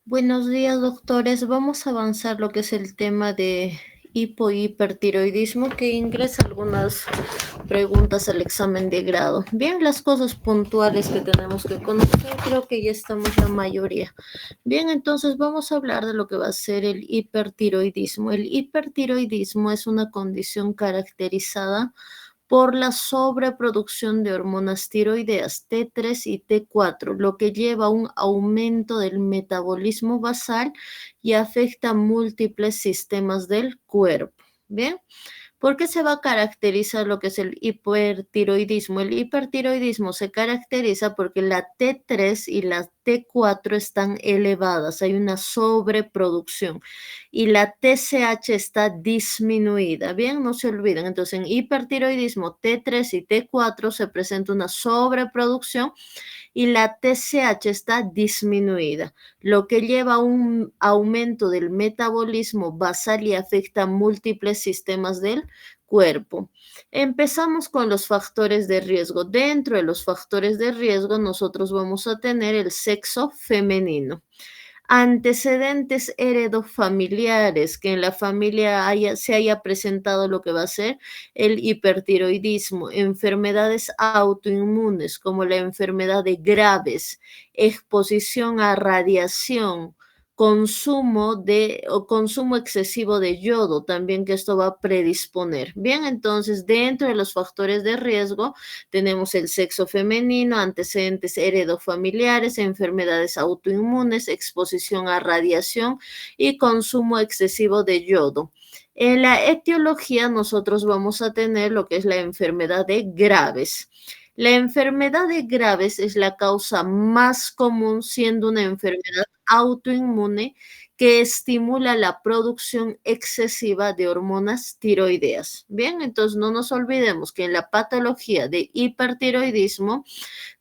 Buenos días, doctores. Vamos a avanzar lo que es el tema de hipohipertiroidismo, que ingresa algunas preguntas al examen de grado. Bien, las cosas puntuales que tenemos que conocer, creo que ya estamos la mayoría. Bien, entonces vamos a hablar de lo que va a ser el hipertiroidismo. El hipertiroidismo es una condición caracterizada por la sobreproducción de hormonas tiroideas T3 y T4, lo que lleva a un aumento del metabolismo basal y afecta a múltiples sistemas del cuerpo. Bien, ¿por qué se va a caracterizar lo que es el hipertiroidismo? El hipertiroidismo se caracteriza porque la T3 y la T4 están elevadas, hay una sobreproducción y la TSH está disminuida. Bien, no se olviden. Entonces, en hipertiroidismo T3 y T4 se presenta una sobreproducción y la TSH está disminuida, lo que lleva a un aumento del metabolismo basal y afecta múltiples sistemas del cuerpo. Empezamos con los factores de riesgo. Dentro de los factores de riesgo, nosotros vamos a tener el sexo femenino. Antecedentes heredofamiliares, que en la familia se haya presentado lo que va a ser el hipertiroidismo, enfermedades autoinmunes como la enfermedad de Graves, exposición a radiación, consumo excesivo de yodo, también que esto va a predisponer. Bien, entonces dentro de los factores de riesgo tenemos el sexo femenino, antecedentes heredofamiliares, enfermedades autoinmunes, exposición a radiación y consumo excesivo de yodo. En la etiología nosotros vamos a tener lo que es la enfermedad de Graves. La enfermedad de Graves es la causa más común, siendo una enfermedad autoinmune que estimula la producción excesiva de hormonas tiroideas. Bien, entonces no nos olvidemos que en la patología de hipertiroidismo,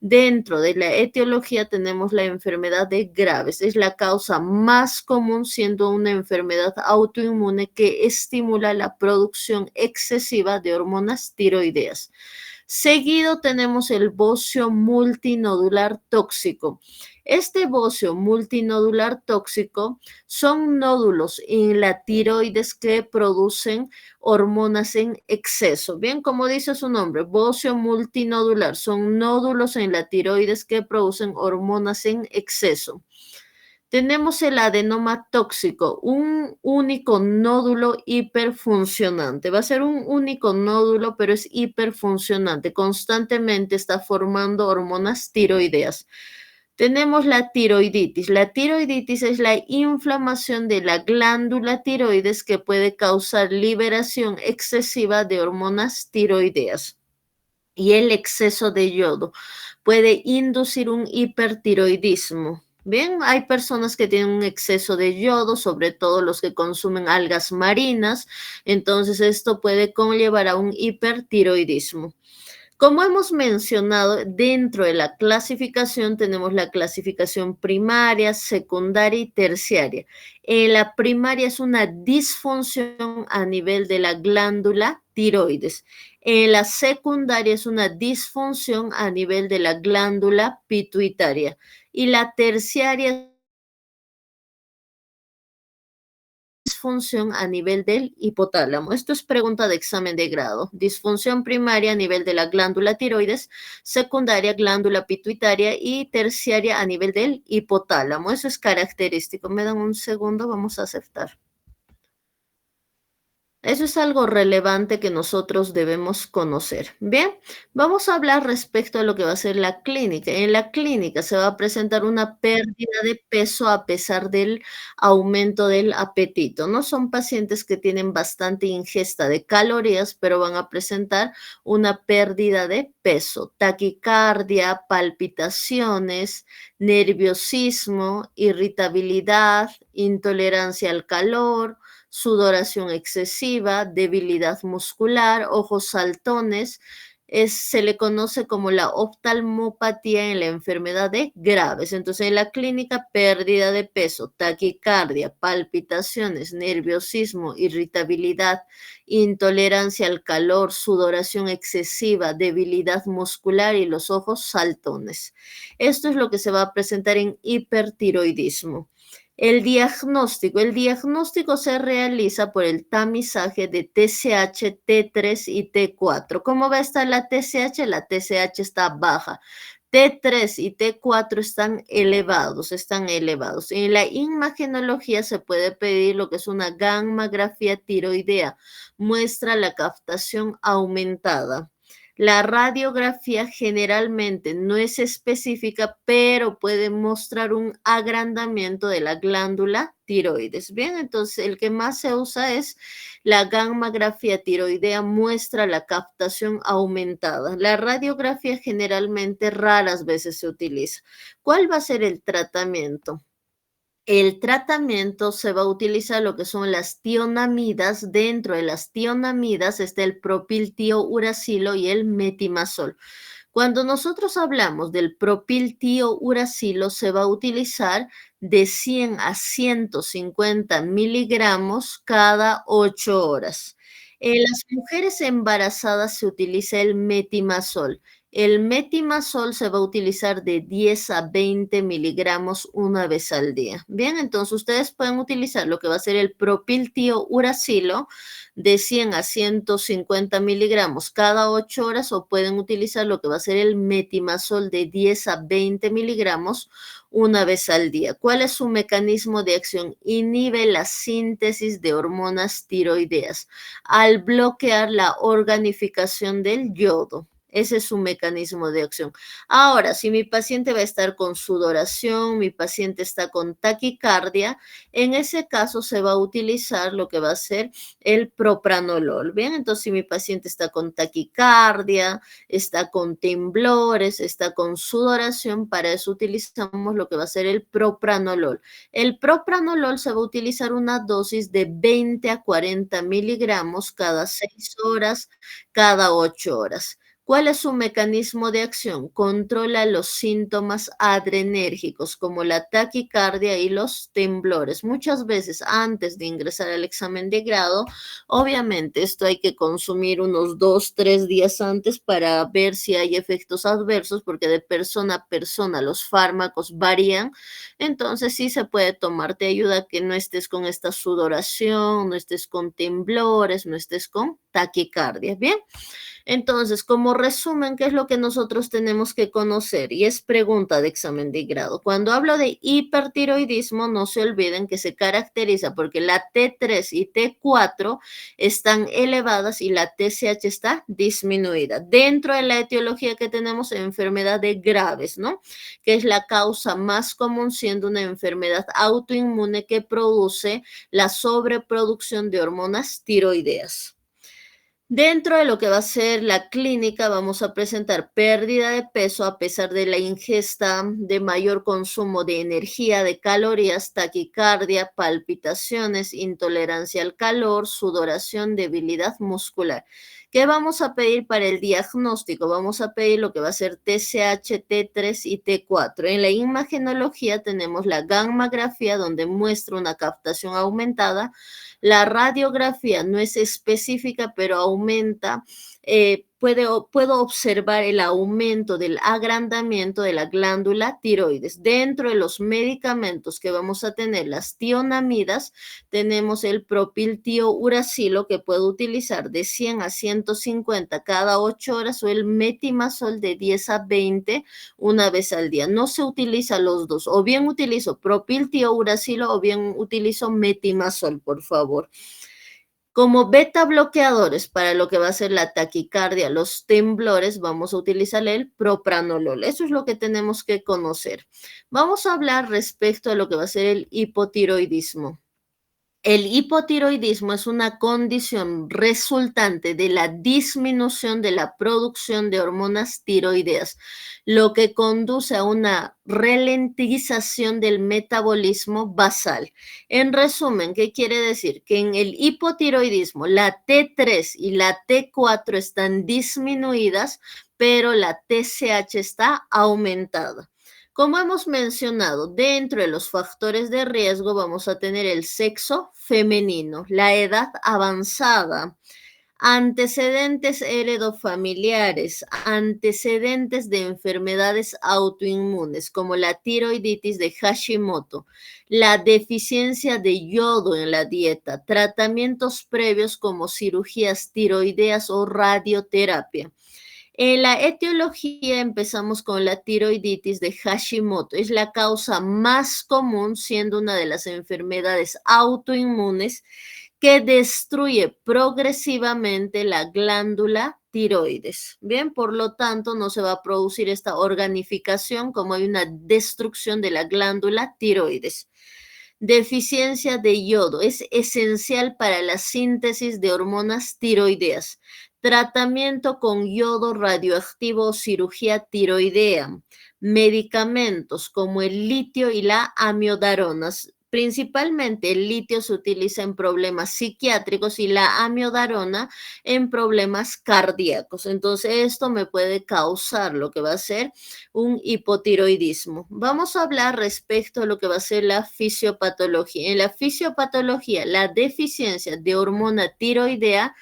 dentro de la etiología tenemos la enfermedad de Graves. Es la causa más común, siendo una enfermedad autoinmune que estimula la producción excesiva de hormonas tiroideas. Seguido tenemos el bocio multinodular tóxico. Este bocio multinodular tóxico son nódulos en la tiroides que producen hormonas en exceso. Bien, como dice su nombre, bocio multinodular, son nódulos en la tiroides que producen hormonas en exceso. Tenemos el adenoma tóxico, un único nódulo hiperfuncionante. Va a ser un único nódulo, pero es hiperfuncionante. Constantemente está formando hormonas tiroideas. Tenemos la tiroiditis. La tiroiditis es la inflamación de la glándula tiroides que puede causar liberación excesiva de hormonas tiroideas. Y el exceso de yodo puede inducir un hipertiroidismo. Bien, hay personas que tienen un exceso de yodo, sobre todo los que consumen algas marinas, entonces esto puede conllevar a un hipertiroidismo. Como hemos mencionado, dentro de la clasificación tenemos la clasificación primaria, secundaria y terciaria. La primaria es una disfunción a nivel de la glándula tiroides. La secundaria es una disfunción a nivel de la glándula pituitaria. Y la terciaria disfunción a nivel del hipotálamo. Esto es pregunta de examen de grado. Disfunción primaria a nivel de la glándula tiroides, secundaria glándula pituitaria y terciaria a nivel del hipotálamo. Eso es característico. Me dan un segundo, vamos a aceptar. Eso es algo relevante que nosotros debemos conocer. Bien, vamos a hablar respecto a lo que va a ser la clínica. En la clínica se va a presentar una pérdida de peso a pesar del aumento del apetito. No son pacientes que tienen bastante ingesta de calorías, pero van a presentar una pérdida de peso, taquicardia, palpitaciones, nerviosismo, irritabilidad, intolerancia al calor, sudoración excesiva, debilidad muscular, ojos saltones. Se le conoce como la oftalmopatía en la enfermedad de Graves. Entonces, en la clínica, pérdida de peso, taquicardia, palpitaciones, nerviosismo, irritabilidad, intolerancia al calor, sudoración excesiva, debilidad muscular y los ojos saltones. Esto es lo que se va a presentar en hipertiroidismo. El diagnóstico se realiza por el tamizaje de TSH, T3 y T4. ¿Cómo va a estar la TSH? La TSH está baja. T3 y T4 están elevados, están elevados. En la imagenología se puede pedir lo que es una gammagrafía tiroidea. Muestra la captación aumentada. La radiografía generalmente no es específica, pero puede mostrar un agrandamiento de la glándula tiroides. Bien, entonces el que más se usa es la gammagrafía tiroidea, muestra la captación aumentada. La radiografía generalmente raras veces se utiliza. ¿Cuál va a ser el tratamiento? El tratamiento se va a utilizar lo que son las tionamidas. Dentro de las tionamidas está el propiltiouracilo y el metimazol. Cuando nosotros hablamos del propiltiouracilo, se va a utilizar de 100 a 150 miligramos cada 8 horas. En las mujeres embarazadas se utiliza el metimazol. El metimazol se va a utilizar de 10 a 20 miligramos una vez al día. Bien, entonces ustedes pueden utilizar lo que va a ser el propiltiouracilo de 100 a 150 miligramos cada 8 horas, o pueden utilizar lo que va a ser el metimazol de 10 a 20 miligramos una vez al día. ¿Cuál es su mecanismo de acción? Inhibe la síntesis de hormonas tiroideas al bloquear la organificación del yodo. Ese es su mecanismo de acción. Ahora, si mi paciente va a estar con sudoración, mi paciente está con taquicardia, en ese caso se va a utilizar lo que va a ser el propranolol. Bien, entonces si mi paciente está con taquicardia, está con temblores, está con sudoración, para eso utilizamos lo que va a ser el propranolol. El propranolol se va a utilizar una dosis de 20 a 40 miligramos cada 6 horas, cada 8 horas. ¿Cuál es su mecanismo de acción? Controla los síntomas adrenérgicos como la taquicardia y los temblores. Muchas veces antes de ingresar al examen de grado, obviamente esto hay que consumir unos 2, 3 días antes para ver si hay efectos adversos, porque de persona a persona los fármacos varían. Entonces sí se puede tomar, te ayuda a que no estés con esta sudoración, no estés con temblores, no estés con taquicardia. Bien. Entonces, como resumen, ¿qué es lo que nosotros tenemos que conocer? Y es pregunta de examen de grado. Cuando hablo de hipertiroidismo, no se olviden que se caracteriza porque la T3 y T4 están elevadas y la TSH está disminuida. Dentro de la etiología que tenemos, enfermedades graves, ¿no? Que es la causa más común, siendo una enfermedad autoinmune que produce la sobreproducción de hormonas tiroideas. Dentro de lo que va a ser la clínica, vamos a presentar pérdida de peso a pesar de la ingesta de mayor consumo de energía, de calorías, taquicardia, palpitaciones, intolerancia al calor, sudoración, debilidad muscular. ¿Qué vamos a pedir para el diagnóstico? Vamos a pedir lo que va a ser TSH, T3 y T4. En la imagenología tenemos la gammagrafía, donde muestra una captación aumentada. La radiografía no es específica, pero aumenta. Puedo observar el aumento del agrandamiento de la glándula tiroides. Dentro de los medicamentos que vamos a tener, las tionamidas, tenemos el propiltiouracilo, que puedo utilizar de 100 a 150 cada 8 horas, o el metimazol de 10 a 20 una vez al día. No se utiliza los dos. O bien utilizo propiltiouracilo o bien utilizo metimazol, por favor. Como beta bloqueadores para lo que va a ser la taquicardia, los temblores, vamos a utilizar el propranolol. Eso es lo que tenemos que conocer. Vamos a hablar respecto a lo que va a ser el hipotiroidismo. El hipotiroidismo es una condición resultante de la disminución de la producción de hormonas tiroideas, lo que conduce a una ralentización del metabolismo basal. En resumen, ¿qué quiere decir? Que en el hipotiroidismo la T3 y la T4 están disminuidas, pero la TSH está aumentada. Como hemos mencionado, dentro de los factores de riesgo vamos a tener el sexo femenino, la edad avanzada, Antecedentes heredofamiliares, antecedentes de enfermedades autoinmunes como la tiroiditis de Hashimoto, la deficiencia de yodo en la dieta, tratamientos previos como cirugías tiroideas o radioterapia. En la etiología empezamos con la tiroiditis de Hashimoto. Es la causa más común, siendo una de las enfermedades autoinmunes que destruye progresivamente la glándula tiroides. Bien, por lo tanto, no se va a producir esta organificación como hay una destrucción de la glándula tiroides. Deficiencia de yodo es esencial para la síntesis de hormonas tiroideas. Tratamiento con yodo radioactivo o cirugía tiroidea. Medicamentos como el litio y la amiodarona. Principalmente el litio se utiliza en problemas psiquiátricos y la amiodarona en problemas cardíacos. Entonces esto me puede causar lo que va a ser un hipotiroidismo. Vamos a hablar respecto a lo que va a ser la fisiopatología. En la fisiopatología, la deficiencia de hormona tiroidea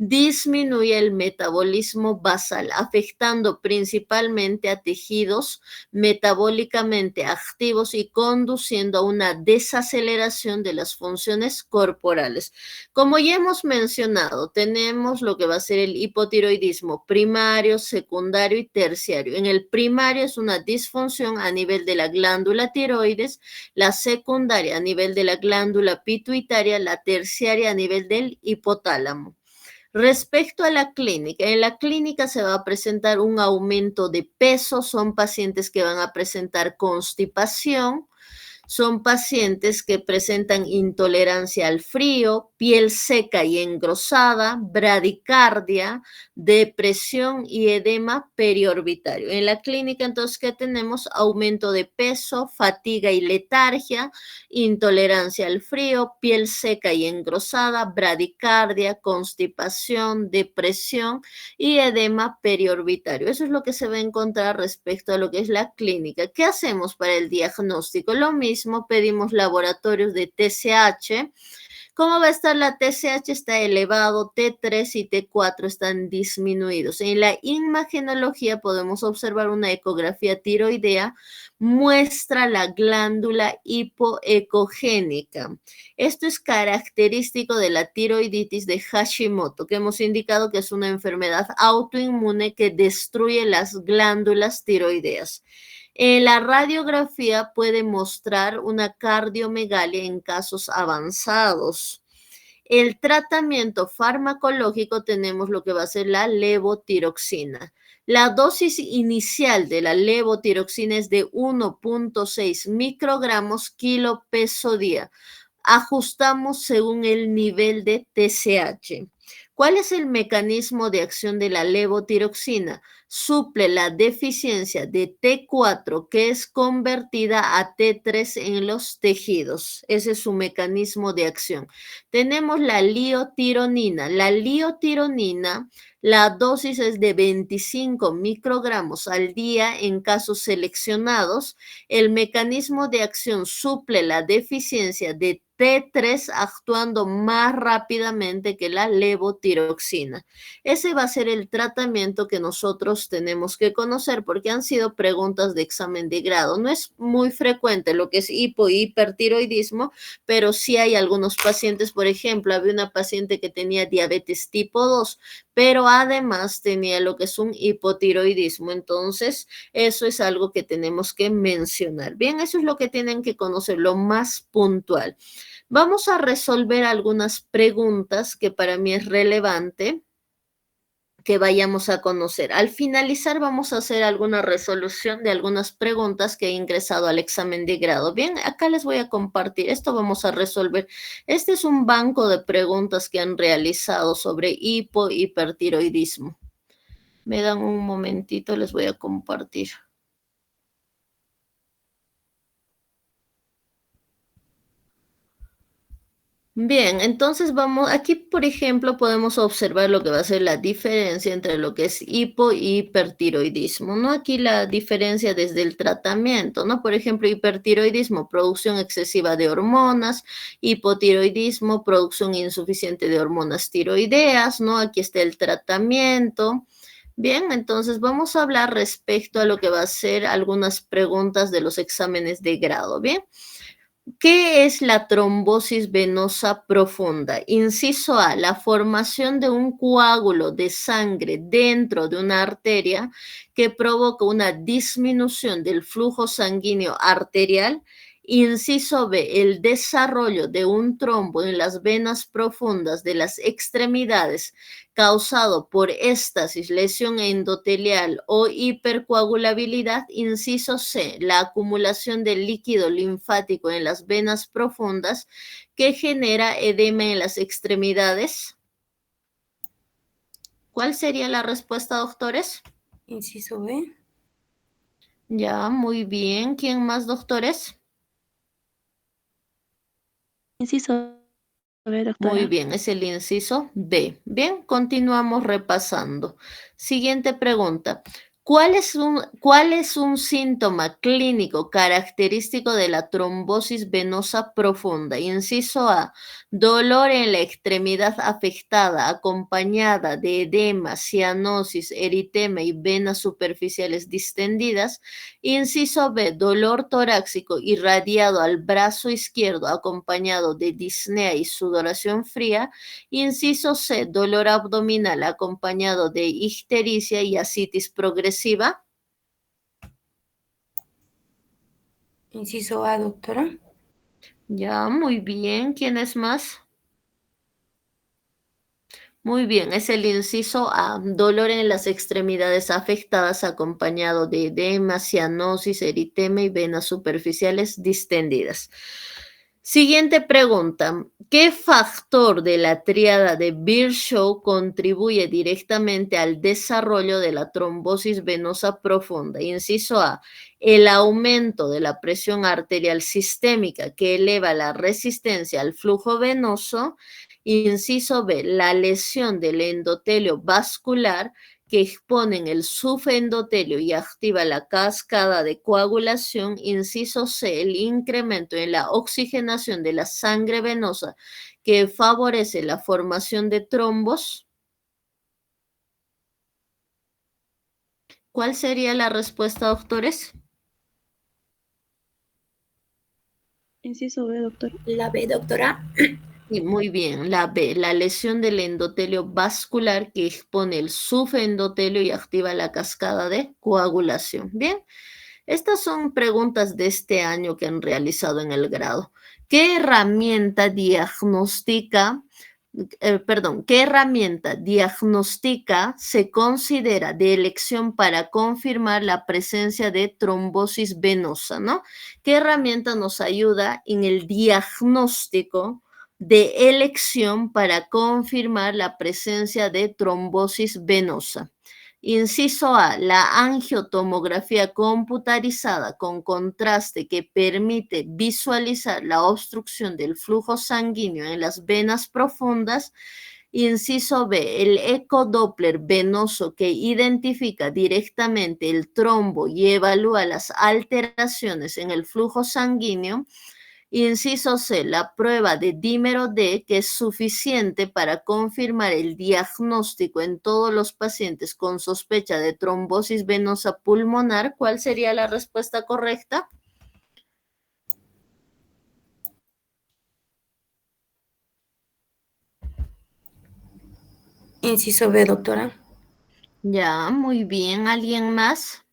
disminuye el metabolismo basal, afectando principalmente a tejidos metabólicamente activos y conduciendo a una desaceleración de las funciones corporales. Como ya hemos mencionado, tenemos lo que va a ser el hipotiroidismo primario, secundario y terciario. En el primario es una disfunción a nivel de la glándula tiroides, la secundaria a nivel de la glándula pituitaria, la terciaria a nivel del hipotálamo. Respecto a la clínica, en la clínica se va a presentar un aumento de peso, son pacientes que van a presentar constipación, son pacientes que presentan intolerancia al frío, piel seca y engrosada, bradicardia, depresión y edema periorbitario. En la clínica, entonces, ¿qué tenemos? Aumento de peso, fatiga y letargia, intolerancia al frío, piel seca y engrosada, bradicardia, constipación, depresión y edema periorbitario. Eso es lo que se va a encontrar respecto a lo que es la clínica. ¿Qué hacemos para el diagnóstico? Lo mismo, pedimos laboratorios de TSH. ¿Cómo va a estar la TSH? Está elevado, T3 y T4 están disminuidos. En la imagenología podemos observar una ecografía tiroidea, muestra la glándula hipoecogénica. Esto es característico de la tiroiditis de Hashimoto, que hemos indicado que es una enfermedad autoinmune que destruye las glándulas tiroideas. La radiografía puede mostrar una cardiomegalia en casos avanzados. El tratamiento farmacológico tenemos lo que va a ser la levotiroxina. La dosis inicial de la levotiroxina es de 1.6 microgramos kilo peso día. Ajustamos según el nivel de TSH. ¿Cuál es el mecanismo de acción de la levotiroxina? Suple la deficiencia de T4 que es convertida a T3 en los tejidos. Ese es su mecanismo de acción. Tenemos la liotironina. La liotironina, la dosis es de 25 microgramos al día en casos seleccionados. El mecanismo de acción suple la deficiencia de T3 actuando más rápidamente que la levotiroxina. Ese va a ser el tratamiento que nosotros tenemos que conocer porque han sido preguntas de examen de grado. No es muy frecuente lo que es hipertiroidismo, pero sí hay algunos pacientes, por ejemplo, había una paciente que tenía diabetes tipo 2, pero además tenía lo que es un hipotiroidismo. Entonces, eso es algo que tenemos que mencionar. Bien, eso es lo que tienen que conocer, lo más puntual. Vamos a resolver algunas preguntas que para mí es relevante que vayamos a conocer. Al finalizar vamos a hacer alguna resolución de algunas preguntas que he ingresado al examen de grado. Bien, acá les voy a compartir. Esto vamos a resolver. Este es un banco de preguntas que han realizado sobre hipertiroidismo. Me dan un momentito, les voy a compartir. Bien, entonces vamos, aquí por ejemplo podemos observar lo que va a ser la diferencia entre lo que es hipo y hipertiroidismo, ¿no? Aquí la diferencia desde el tratamiento, ¿no? Por ejemplo, hipertiroidismo, producción excesiva de hormonas, hipotiroidismo, producción insuficiente de hormonas tiroideas, ¿no? Aquí está el tratamiento. Bien, entonces vamos a hablar respecto a lo que va a ser algunas preguntas de los exámenes de grado, ¿bien? ¿Qué es la trombosis venosa profunda? Inciso A, la formación de un coágulo de sangre dentro de una arteria que provoca una disminución del flujo sanguíneo arterial. Inciso B, el desarrollo de un trombo en las venas profundas de las extremidades causado por éstasis, lesión endotelial o hipercoagulabilidad. Inciso C, la acumulación de líquido linfático en las venas profundas que genera edema en las extremidades. ¿Cuál sería la respuesta, doctores? Inciso B. Ya, muy bien. ¿Quién más, doctores? Inciso B, Muy doctora. bien, es el inciso B. Bien, continuamos repasando. Siguiente pregunta. ¿Cuál es un síntoma clínico característico de la trombosis venosa profunda? Inciso A, dolor en la extremidad afectada acompañada de edema, cianosis, eritema y venas superficiales distendidas. Inciso B, dolor torácico irradiado al brazo izquierdo acompañado de disnea y sudoración fría. Inciso C, dolor abdominal acompañado de ictericia y ascitis progresiva. Inciso A, doctora. Ya, muy bien. ¿Quién es más? Muy bien, es el inciso A, dolor en las extremidades afectadas acompañado de edema, cianosis, eritema y venas superficiales distendidas. Siguiente pregunta. ¿Qué factor de la tríada de Virchow contribuye directamente al desarrollo de la trombosis venosa profunda? Inciso A, el aumento de la presión arterial sistémica que eleva la resistencia al flujo venoso. Inciso B, la lesión del endotelio vascular que exponen el subendotelio y activa la cascada de coagulación. Inciso C, el incremento en la oxigenación de la sangre venosa que favorece la formación de trombos. ¿Cuál sería la respuesta, doctores? Inciso B, doctora. La B, doctora. Sí, muy bien, la B, la lesión del endotelio vascular que expone el subendotelio y activa la cascada de coagulación. Bien, estas son preguntas de este año que han realizado en el grado. ¿Qué herramienta diagnostica, qué herramienta diagnóstica se considera de elección para confirmar la presencia de trombosis venosa, ¿no? ¿Qué herramienta nos ayuda en el diagnóstico de elección para confirmar la presencia de trombosis venosa? Inciso A, la angiotomografía computarizada con contraste que permite visualizar la obstrucción del flujo sanguíneo en las venas profundas. Inciso B, el ecodoppler venoso que identifica directamente el trombo y evalúa las alteraciones en el flujo sanguíneo. Inciso C, la prueba de dímero D, que es suficiente para confirmar el diagnóstico en todos los pacientes con sospecha de trombosis venosa pulmonar. ¿Cuál sería la respuesta correcta? Inciso B, doctora. Ya, muy bien. ¿Alguien más?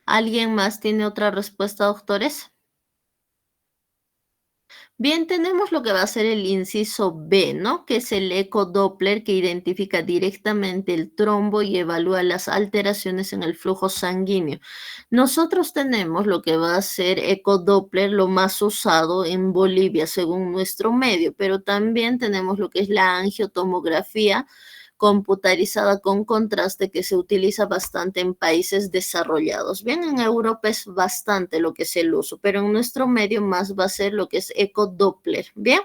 ¿Alguien más tiene otra respuesta, doctores? Bien, tenemos lo que va a ser el inciso B, ¿no? Que es el ecodoppler que identifica directamente el trombo y evalúa las alteraciones en el flujo sanguíneo. Nosotros tenemos lo que va a ser ecodoppler, lo más usado en Bolivia según nuestro medio, pero también tenemos lo que es la angiotomografía computarizada con contraste que se utiliza bastante en países desarrollados. Bien, en Europa es bastante lo que es el uso, pero en nuestro medio más va a ser lo que es ecodoppler. Bien.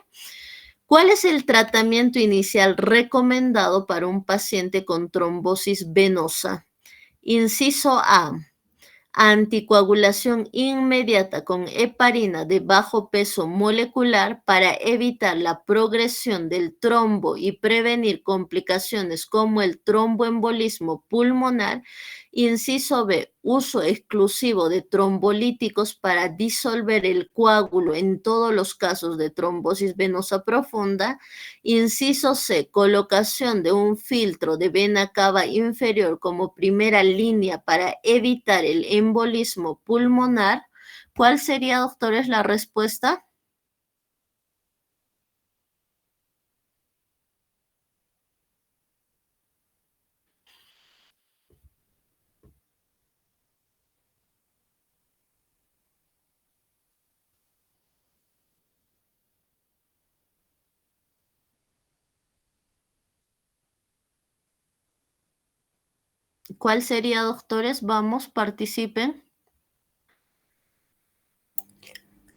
¿Cuál es el tratamiento inicial recomendado para un paciente con trombosis venosa? Inciso A, anticoagulación inmediata con heparina de bajo peso molecular para evitar la progresión del trombo y prevenir complicaciones como el tromboembolismo pulmonar. Inciso B, uso exclusivo de trombolíticos para disolver el coágulo en todos los casos de trombosis venosa profunda. Inciso C, colocación de un filtro de vena cava inferior como primera línea para evitar el embolismo pulmonar. ¿Cuál sería, doctores, la respuesta? ¿Cuál sería, doctores? Vamos, participen.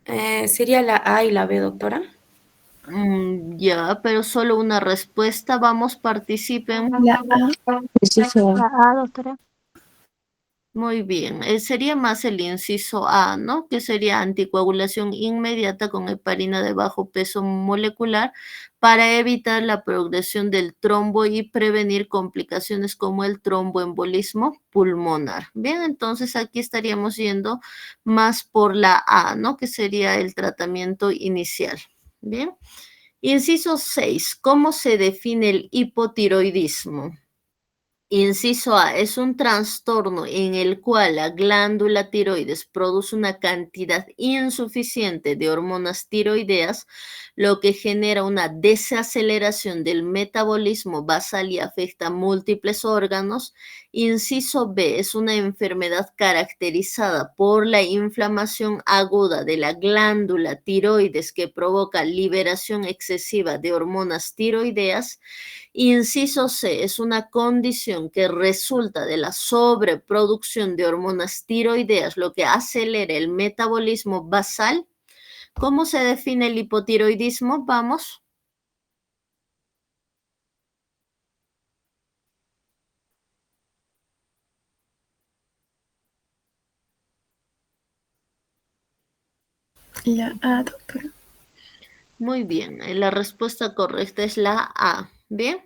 Sería la A y la B, doctora. Ya, pero solo una respuesta. Vamos, participen. La A, doctora. Muy bien, sería más el inciso A, ¿no? Que sería anticoagulación inmediata con heparina de bajo peso molecular para evitar la progresión del trombo y prevenir complicaciones como el tromboembolismo pulmonar. Bien, entonces aquí estaríamos yendo más por la A, ¿no? Que sería el tratamiento inicial. Bien. Inciso 6, ¿cómo se define el hipotiroidismo? Inciso A, es un trastorno en el cual la glándula tiroides produce una cantidad insuficiente de hormonas tiroideas, lo que genera una desaceleración del metabolismo basal y afecta múltiples órganos. Inciso B, es una enfermedad caracterizada por la inflamación aguda de la glándula tiroides que provoca liberación excesiva de hormonas tiroideas. Inciso C, es una condición que resulta de la sobreproducción de hormonas tiroideas, lo que acelera el metabolismo basal. ¿Cómo se define el hipotiroidismo? Vamos. La A, doctora. Muy bien, la respuesta correcta es la A. Bien,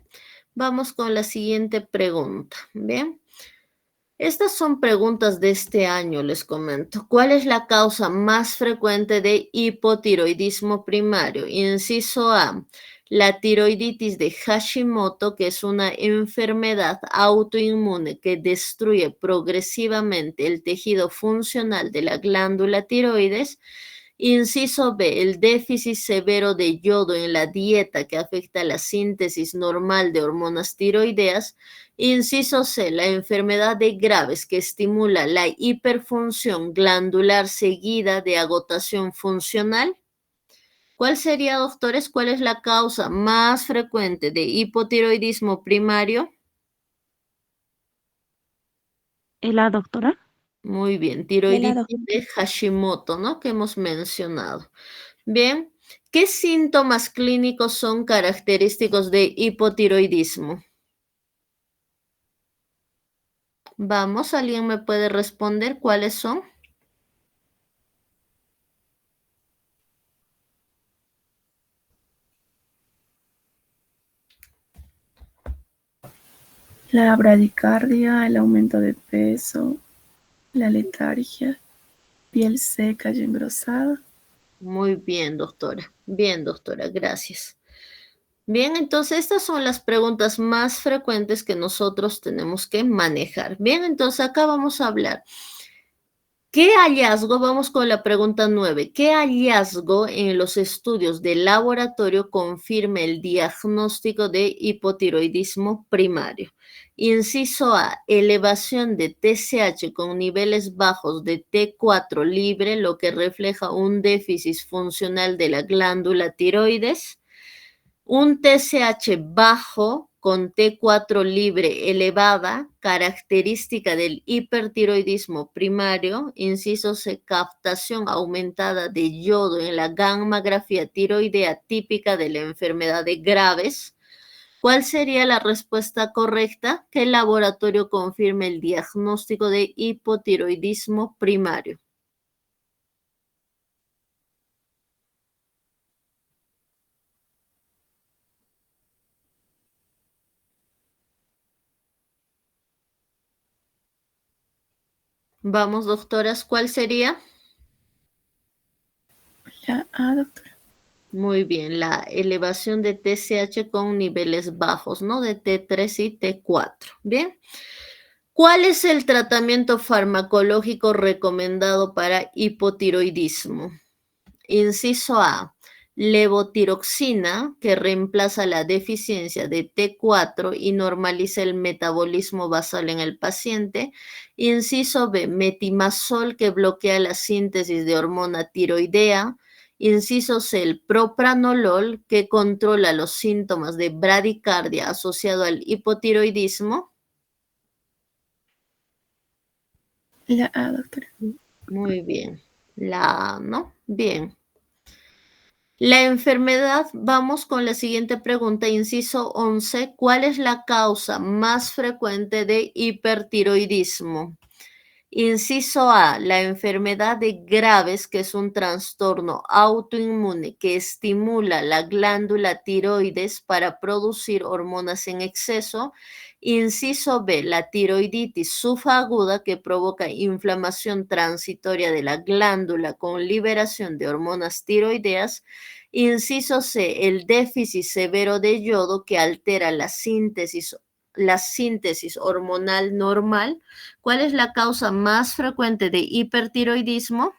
vamos con la siguiente pregunta. Bien. Estas son preguntas de este año, les comento. ¿Cuál es la causa más frecuente de hipotiroidismo primario? Inciso A, la tiroiditis de Hashimoto, que es una enfermedad autoinmune que destruye progresivamente el tejido funcional de la glándula tiroides. Inciso B, el déficit severo de yodo en la dieta que afecta la síntesis normal de hormonas tiroideas. Inciso C, la enfermedad de Graves que estimula la hiperfunción glandular seguida de agotación funcional. ¿Cuál sería, doctores, cuál es la causa más frecuente de hipotiroidismo primario? La doctora. Muy bien, La tiroiditis doctora. de Hashimoto, ¿no? Que hemos mencionado. Bien, ¿qué síntomas clínicos son característicos de hipotiroidismo? Vamos, ¿alguien me puede responder cuáles son? La bradicardia, el aumento de peso, la letargia, piel seca y engrosada. Muy bien, doctora, gracias. Bien, entonces estas son las preguntas más frecuentes que nosotros tenemos que manejar. Bien, entonces acá vamos a hablar. ¿Qué hallazgo? Vamos con la pregunta 9. ¿Qué hallazgo en los estudios de laboratorio confirma el diagnóstico de hipotiroidismo primario? Inciso A, elevación de TSH con niveles bajos de T4 libre, lo que refleja un déficit funcional de la glándula tiroides. Un TSH bajo con T4 libre elevada, característica del hipertiroidismo primario, inciso C, captación aumentada de yodo en la gammagrafía tiroidea típica de la enfermedad de Graves. ¿Cuál sería la respuesta correcta? Que el laboratorio confirme el diagnóstico de hipotiroidismo primario. Vamos, doctoras, ¿cuál sería? La A, doctora. Muy bien, la elevación de TSH con niveles bajos, ¿no? De T3 y T4. Bien. ¿Cuál es el tratamiento farmacológico recomendado para hipotiroidismo? Inciso A, levotiroxina, que reemplaza la deficiencia de T4 y normaliza el metabolismo basal en el paciente. Inciso B, metimazol, que bloquea la síntesis de hormona tiroidea. Inciso C, el propranolol, que controla los síntomas de bradicardia asociado al hipotiroidismo. La A, doctora. Muy bien. La A, ¿no? Bien. La enfermedad, vamos con la siguiente pregunta, inciso 11. ¿Cuál es la causa más frecuente de hipertiroidismo? Inciso A, la enfermedad de Graves, que es un trastorno autoinmune que estimula la glándula tiroides para producir hormonas en exceso. Inciso B, la tiroiditis subaguda, que provoca inflamación transitoria de la glándula con liberación de hormonas tiroideas. Inciso C, el déficit severo de yodo, que altera la síntesis hormonal normal. ¿Cuál es la causa más frecuente de hipertiroidismo?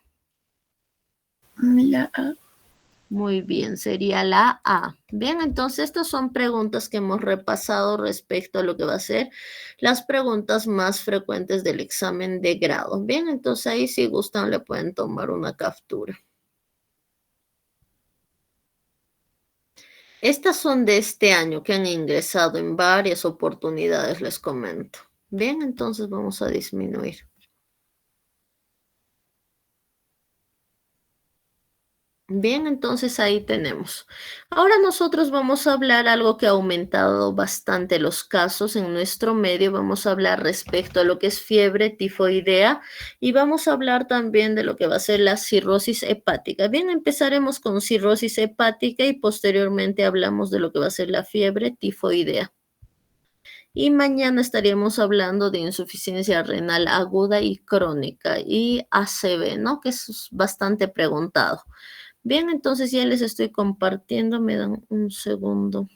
La A. Muy bien, sería la A. Bien, entonces estas son preguntas que hemos repasado respecto a lo que va a ser las preguntas más frecuentes del examen de grado. Bien, entonces ahí si gustan le pueden tomar una captura. Estas son de este año que han ingresado en varias oportunidades, les comento. Bien, entonces vamos a disminuir. Bien, entonces ahí tenemos. Ahora nosotros vamos a hablar algo que ha aumentado bastante los casos en nuestro medio. Vamos a hablar respecto a lo que es fiebre tifoidea y vamos a hablar también de lo que va a ser la cirrosis hepática. Bien, empezaremos con cirrosis hepática y posteriormente hablamos de lo que va a ser la fiebre tifoidea. Y mañana estaríamos hablando de insuficiencia renal aguda y crónica y ACV, ¿no? Que es bastante preguntado. Bien, entonces ya les estoy compartiendo, me dan un segundo.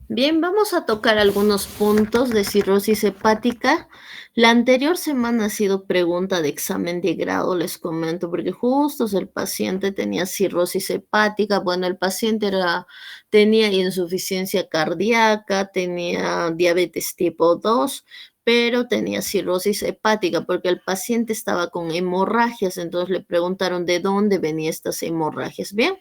Bien, vamos a tocar algunos puntos de cirrosis hepática. La anterior semana ha sido pregunta de examen de grado, les comento, porque justo el paciente tenía cirrosis hepática. Bueno, el paciente tenía insuficiencia cardíaca, tenía diabetes tipo 2, pero tenía cirrosis hepática porque el paciente estaba con hemorragias. Entonces le preguntaron de dónde venían estas hemorragias. Bien.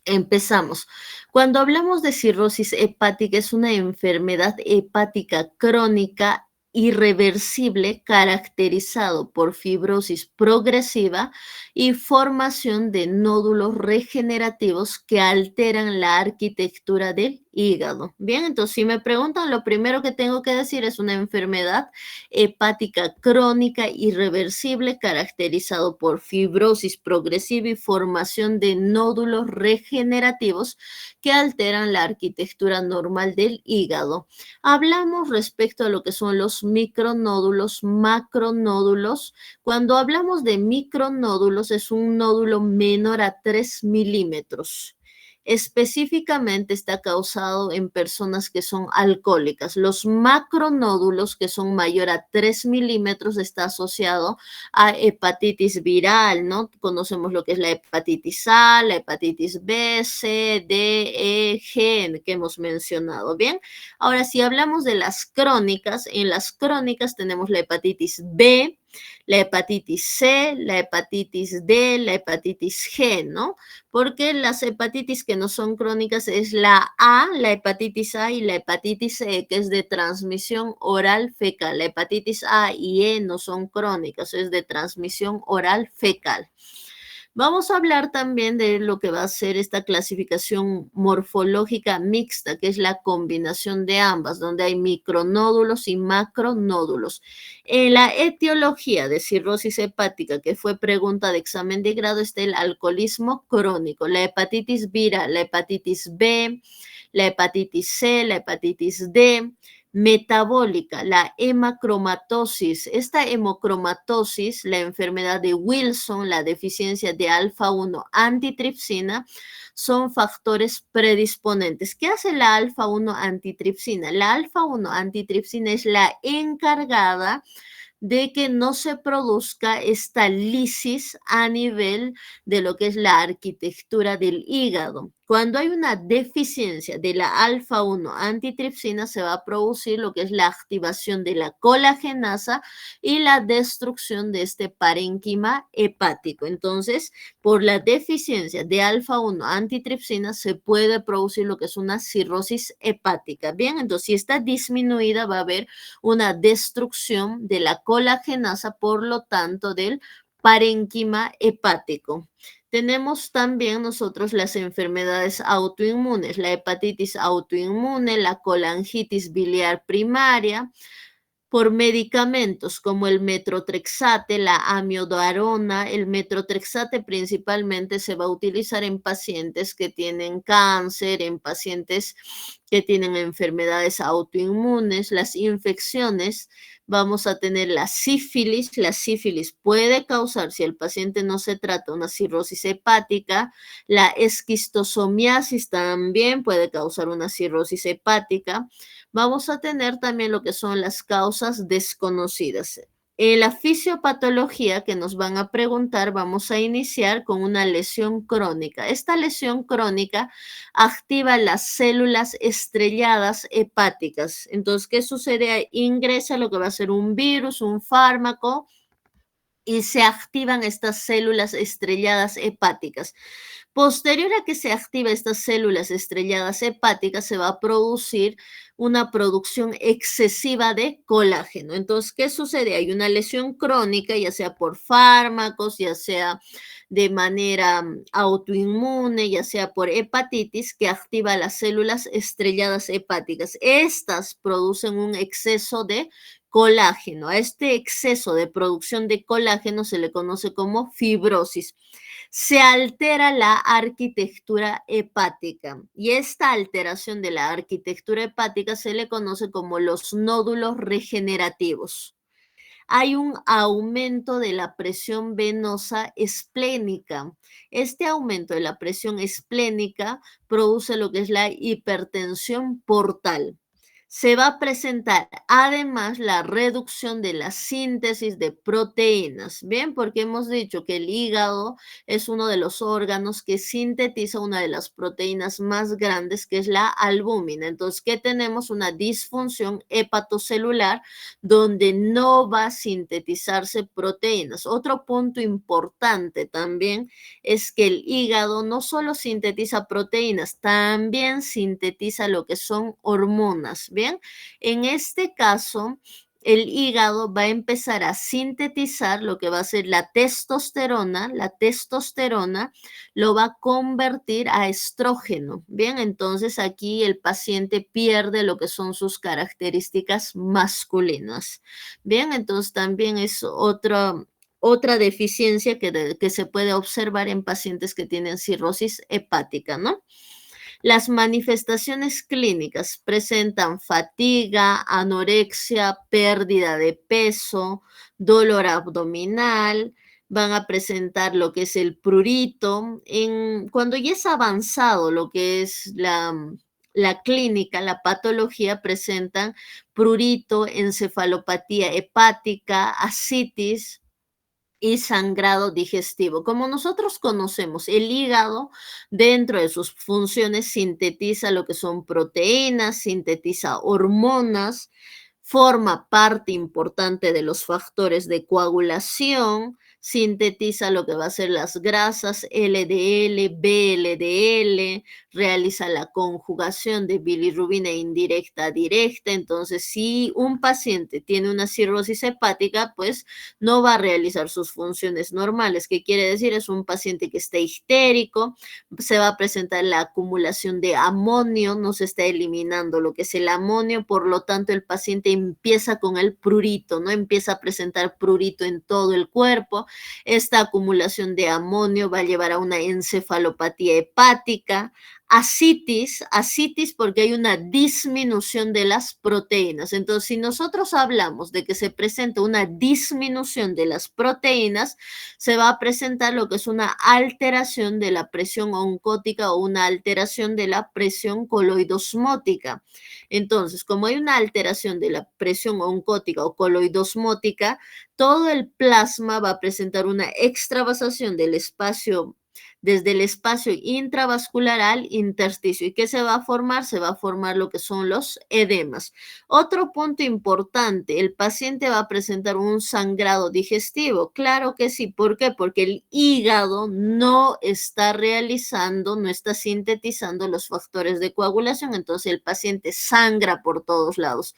Empezamos. Cuando hablamos de cirrosis hepática, es una enfermedad hepática crónica irreversible caracterizado por fibrosis progresiva y formación de nódulos regenerativos que alteran la arquitectura del hígado. Bien, entonces si me preguntan, lo primero que tengo que decir es una enfermedad hepática crónica irreversible caracterizado por fibrosis progresiva y formación de nódulos regenerativos que alteran la arquitectura normal del hígado. Hablamos respecto a lo que son los micronódulos, macronódulos. Cuando hablamos de micronódulos es un nódulo menor a 3 milímetros. Específicamente está causado en personas que son alcohólicas. Los macronódulos, que son mayor a 3 milímetros, está asociado a hepatitis viral, ¿no? Conocemos lo que es la hepatitis A, la hepatitis B, C, D, E, G, que hemos mencionado, ¿bien? Ahora, si hablamos de las crónicas, en las crónicas tenemos la hepatitis B, la hepatitis C, la hepatitis D, la hepatitis G, ¿no? Porque las hepatitis que no son crónicas es la A, la hepatitis A y la hepatitis E, que es de transmisión oral fecal. La hepatitis A y E no son crónicas, es de transmisión oral fecal. Vamos a hablar también de lo que va a ser esta clasificación morfológica mixta, que es la combinación de ambas, donde hay micronódulos y macronódulos. En la etiología de cirrosis hepática, que fue pregunta de examen de grado, está el alcoholismo crónico, la hepatitis viral, la hepatitis B, la hepatitis C, la hepatitis D, metabólica, la hemacromatosis. Esta hemocromatosis, la enfermedad de Wilson, la deficiencia de alfa-1 antitripsina, son factores predisponentes. ¿Qué hace la alfa-1 antitripsina? La alfa-1 antitripsina es la encargada de que no se produzca esta lisis a nivel de lo que es la arquitectura del hígado. Cuando hay una deficiencia de la alfa-1 antitripsina, se va a producir lo que es la activación de la colagenasa y la destrucción de este parénquima hepático. Entonces, por la deficiencia de alfa-1 antitripsina, se puede producir lo que es una cirrosis hepática. Bien, entonces, si está disminuida, va a haber una destrucción de la colagenasa, por lo tanto, del parénquima hepático. Tenemos también nosotros las enfermedades autoinmunes, la hepatitis autoinmune, la colangitis biliar primaria, por medicamentos como el metrotrexate, la amiodarona. El metrotrexate principalmente se va a utilizar en pacientes que tienen cáncer, en pacientes que tienen enfermedades autoinmunes, las infecciones. Vamos a tener la sífilis. La sífilis puede causar, si el paciente no se trata, una cirrosis hepática. La esquistosomiasis también puede causar una cirrosis hepática. Vamos a tener también lo que son las causas desconocidas. En la fisiopatología que nos van a preguntar, vamos a iniciar con una lesión crónica. Esta lesión crónica activa las células estrelladas hepáticas. Entonces, ¿qué sucede? Ingresa lo que va a ser un virus, un fármaco, y se activan estas células estrelladas hepáticas. Posterior a que se activa estas células estrelladas hepáticas, se va a producir una producción excesiva de colágeno. Entonces, ¿qué sucede? Hay una lesión crónica, ya sea por fármacos, ya sea de manera autoinmune, ya sea por hepatitis, que activa las células estrelladas hepáticas. Estas producen un exceso de colágeno. A este exceso de producción de colágeno se le conoce como fibrosis. Se altera la arquitectura hepática y esta alteración de la arquitectura hepática se le conoce como los nódulos regenerativos. Hay un aumento de la presión venosa esplénica. Este aumento de la presión esplénica produce lo que es la hipertensión portal. Se va a presentar además la reducción de la síntesis de proteínas, ¿bien? Porque hemos dicho que el hígado es uno de los órganos que sintetiza una de las proteínas más grandes, que es la albúmina. Entonces, ¿qué tenemos? Una disfunción hepatocelular donde no va a sintetizarse proteínas. Otro punto importante también es que el hígado no solo sintetiza proteínas, también sintetiza lo que son hormonas, ¿bien? En este caso, el hígado va a empezar a sintetizar lo que va a ser la testosterona lo va a convertir a estrógeno, ¿bien? Entonces aquí el paciente pierde lo que son sus características masculinas, ¿bien? Entonces también es otra deficiencia que se puede observar en pacientes que tienen cirrosis hepática, ¿no? Las manifestaciones clínicas presentan fatiga, anorexia, pérdida de peso, dolor abdominal, van a presentar lo que es el prurito. Cuando ya es avanzado lo que es la clínica, la patología, presentan prurito, encefalopatía hepática, ascitis y sangrado digestivo. Como nosotros conocemos, el hígado dentro de sus funciones sintetiza lo que son proteínas, sintetiza hormonas, forma parte importante de los factores de coagulación, sintetiza lo que va a ser las grasas LDL, VLDL, realiza la conjugación de bilirrubina indirecta a directa. Entonces, si un paciente tiene una cirrosis hepática, pues no va a realizar sus funciones normales. ¿Qué quiere decir? Es un paciente que está histérico, se va a presentar la acumulación de amonio, no se está eliminando lo que es el amonio, por lo tanto el paciente empieza con el prurito, ¿no? Empieza a presentar prurito en todo el cuerpo. Esta acumulación de amonio va a llevar a una encefalopatía hepática, ascitis porque hay una disminución de las proteínas. Entonces, si nosotros hablamos de que se presenta una disminución de las proteínas, se va a presentar lo que es una alteración de la presión oncótica o una alteración de la presión coloidosmótica. Entonces, como hay una alteración de la presión oncótica o coloidosmótica, todo el plasma va a presentar una extravasación del espacio, desde el espacio intravascular al intersticio. ¿Y qué se va a formar? Se va a formar lo que son los edemas. Otro punto importante, el paciente va a presentar un sangrado digestivo. Claro que sí. ¿Por qué? Porque el hígado no está realizando, no está sintetizando los factores de coagulación. Entonces el paciente sangra por todos lados.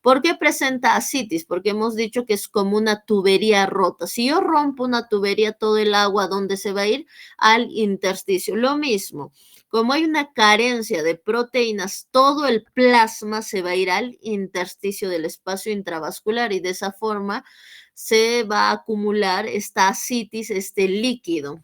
¿Por qué presenta ascitis? Porque hemos dicho que es como una tubería rota. Si yo rompo una tubería, todo el agua, ¿a dónde se va a ir? Al intersticio. Lo mismo, como hay una carencia de proteínas, todo el plasma se va a ir al intersticio del espacio intravascular y de esa forma se va a acumular esta ascitis, este líquido.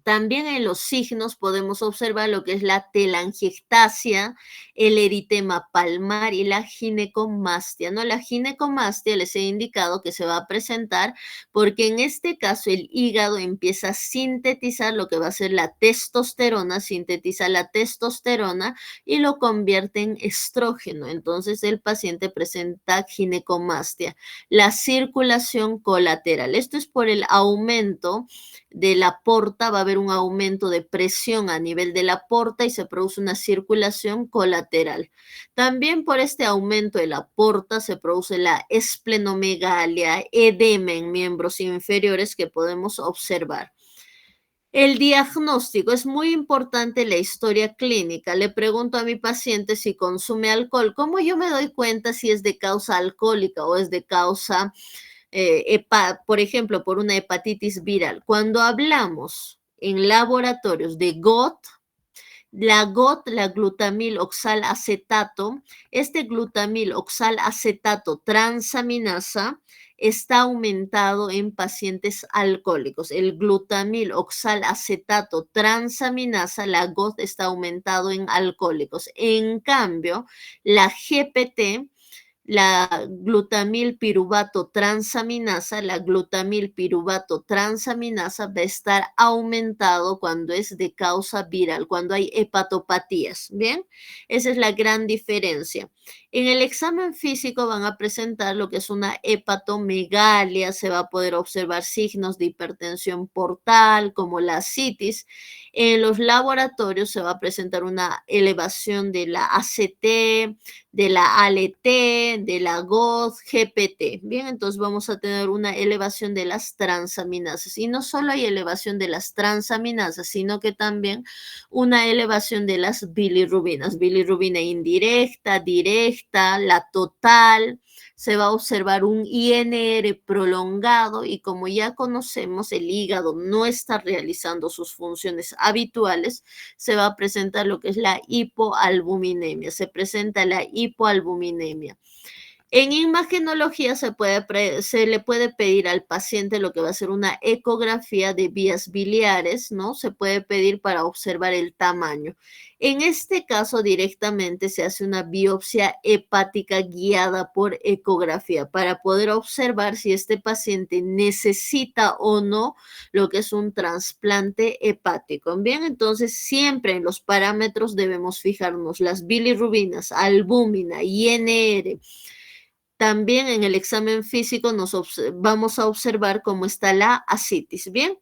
También en los signos podemos observar lo que es la telangiectasia, el eritema palmar y la ginecomastia, ¿no? La ginecomastia les he indicado que se va a presentar porque en este caso el hígado empieza a sintetizar lo que va a ser la testosterona, sintetiza la testosterona y lo convierte en estrógeno. Entonces el paciente presenta ginecomastia. La circulación colateral, esto es por el aumento de la porta, va a haber un aumento de presión a nivel de la porta y se produce una circulación colateral. También por este aumento de la porta se produce la esplenomegalia, edema en miembros inferiores que podemos observar. El diagnóstico es muy importante, la historia clínica. Le pregunto a mi paciente si consume alcohol. ¿Cómo yo me doy cuenta si es de causa alcohólica o es de causa por ejemplo, por una hepatitis viral? Cuando hablamos en laboratorios de GOT, la glutamil oxalacetato, este glutamil oxalacetato transaminasa está aumentado en pacientes alcohólicos. El glutamil oxalacetato transaminasa, la GOT, está aumentado en alcohólicos. En cambio, la GPT, la glutamil piruvato transaminasa, va a estar aumentado cuando es de causa viral, cuando hay hepatopatías. Bien, esa es la gran diferencia. En el examen físico van a presentar lo que es una hepatomegalia, se va a poder observar signos de hipertensión portal como la ascitis. En los laboratorios se va a presentar una elevación de la ACT, de la ALT, de la GOT, GPT. Bien, entonces vamos a tener una elevación de las transaminasas. Y no solo hay elevación de las transaminasas, sino que también una elevación de las bilirrubinas. Bilirrubina indirecta, directa, la total. Se va a observar un INR prolongado y como ya conocemos, el hígado no está realizando sus funciones habituales, se va a presentar lo que es la hipoalbuminemia. Se presenta la hipoalbuminemia. En imagenología se le puede pedir al paciente lo que va a ser una ecografía de vías biliares, ¿no? Se puede pedir para observar el tamaño. En este caso, directamente se hace una biopsia hepática guiada por ecografía para poder observar si este paciente necesita o no lo que es un trasplante hepático. Bien, entonces siempre en los parámetros debemos fijarnos las bilirrubinas, albúmina, INR. También en el examen físico vamos a observar cómo está la ascitis. Bien.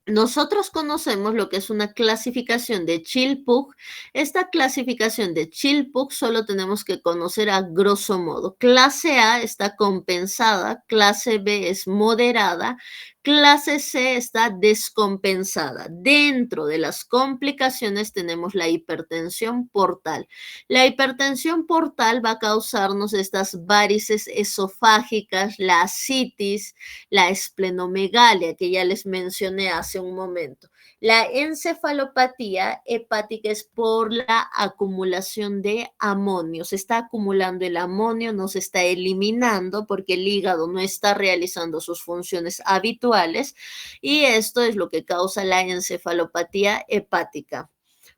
Nosotros conocemos lo que es una clasificación de Chilpuk. Esta clasificación de Chilpuk solo tenemos que conocer a grosso modo. Clase A está compensada, clase B es moderada, clase C está descompensada. Dentro de las complicaciones tenemos la hipertensión portal. La hipertensión portal va a causarnos estas varices esofágicas, la ascitis, la esplenomegalia que ya les mencioné hace un momento. La encefalopatía hepática es por la acumulación de amonio. Se está acumulando el amonio, no se está eliminando porque el hígado no está realizando sus funciones habituales y esto es lo que causa la encefalopatía hepática.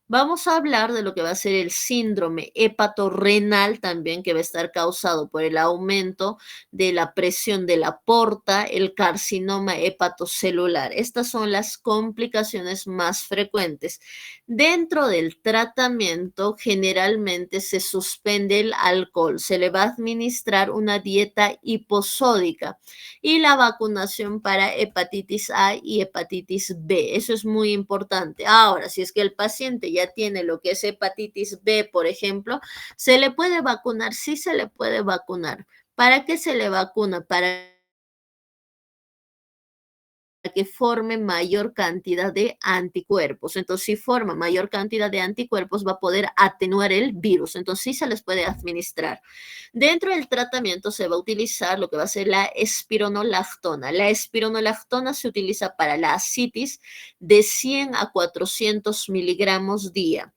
Vamos a hablar de lo que va a ser el síndrome hepatorrenal también, que va a estar causado por el aumento de la presión de la porta, el carcinoma hepatocelular. Estas son las complicaciones más frecuentes. Dentro del tratamiento, generalmente se suspende el alcohol, se le va a administrar una dieta hiposódica y la vacunación para hepatitis A y hepatitis B. Eso es muy importante. Ahora, si es que el paciente ya tiene lo que es hepatitis B, por ejemplo, ¿se le puede vacunar? Sí se le puede vacunar. ¿Para qué se le vacuna? Para que forme mayor cantidad de anticuerpos. Entonces, si forma mayor cantidad de anticuerpos, va a poder atenuar el virus. Entonces, sí se les puede administrar. Dentro del tratamiento se va a utilizar lo que va a ser la espironolactona. La espironolactona se utiliza para la ascitis de 100 a 400 miligramos día.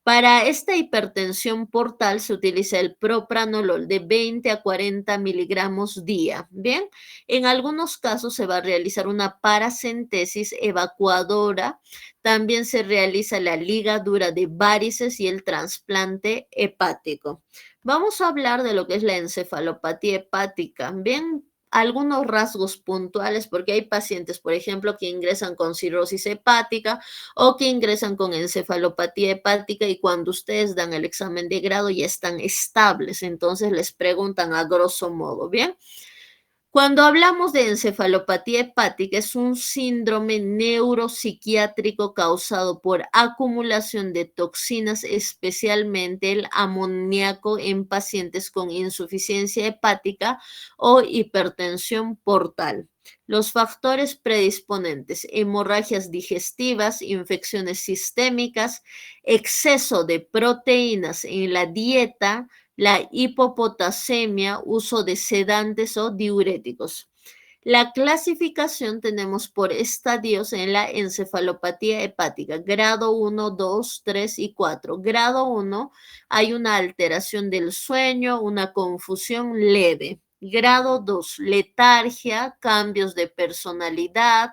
Para esta hipertensión portal se utiliza el propranolol de 20 a 40 miligramos día. Bien, en algunos casos se va a realizar una paracentesis evacuadora. También se realiza la ligadura de varices y el trasplante hepático. Vamos a hablar de lo que es la encefalopatía hepática. Bien, algunos rasgos puntuales, porque hay pacientes, por ejemplo, que ingresan con cirrosis hepática o que ingresan con encefalopatía hepática y cuando ustedes dan el examen de grado ya están estables, entonces les preguntan a grosso modo, ¿bien? Cuando hablamos de encefalopatía hepática, es un síndrome neuropsiquiátrico causado por acumulación de toxinas, especialmente el amoníaco en pacientes con insuficiencia hepática o hipertensión portal. Los factores predisponentes: hemorragias digestivas, infecciones sistémicas, exceso de proteínas en la dieta, la hipopotasemia, uso de sedantes o diuréticos. La clasificación tenemos por estadios en la encefalopatía hepática, grado 1, 2, 3 y 4. Grado 1 hay una alteración del sueño, una confusión leve. Grado 2, letargia, cambios de personalidad.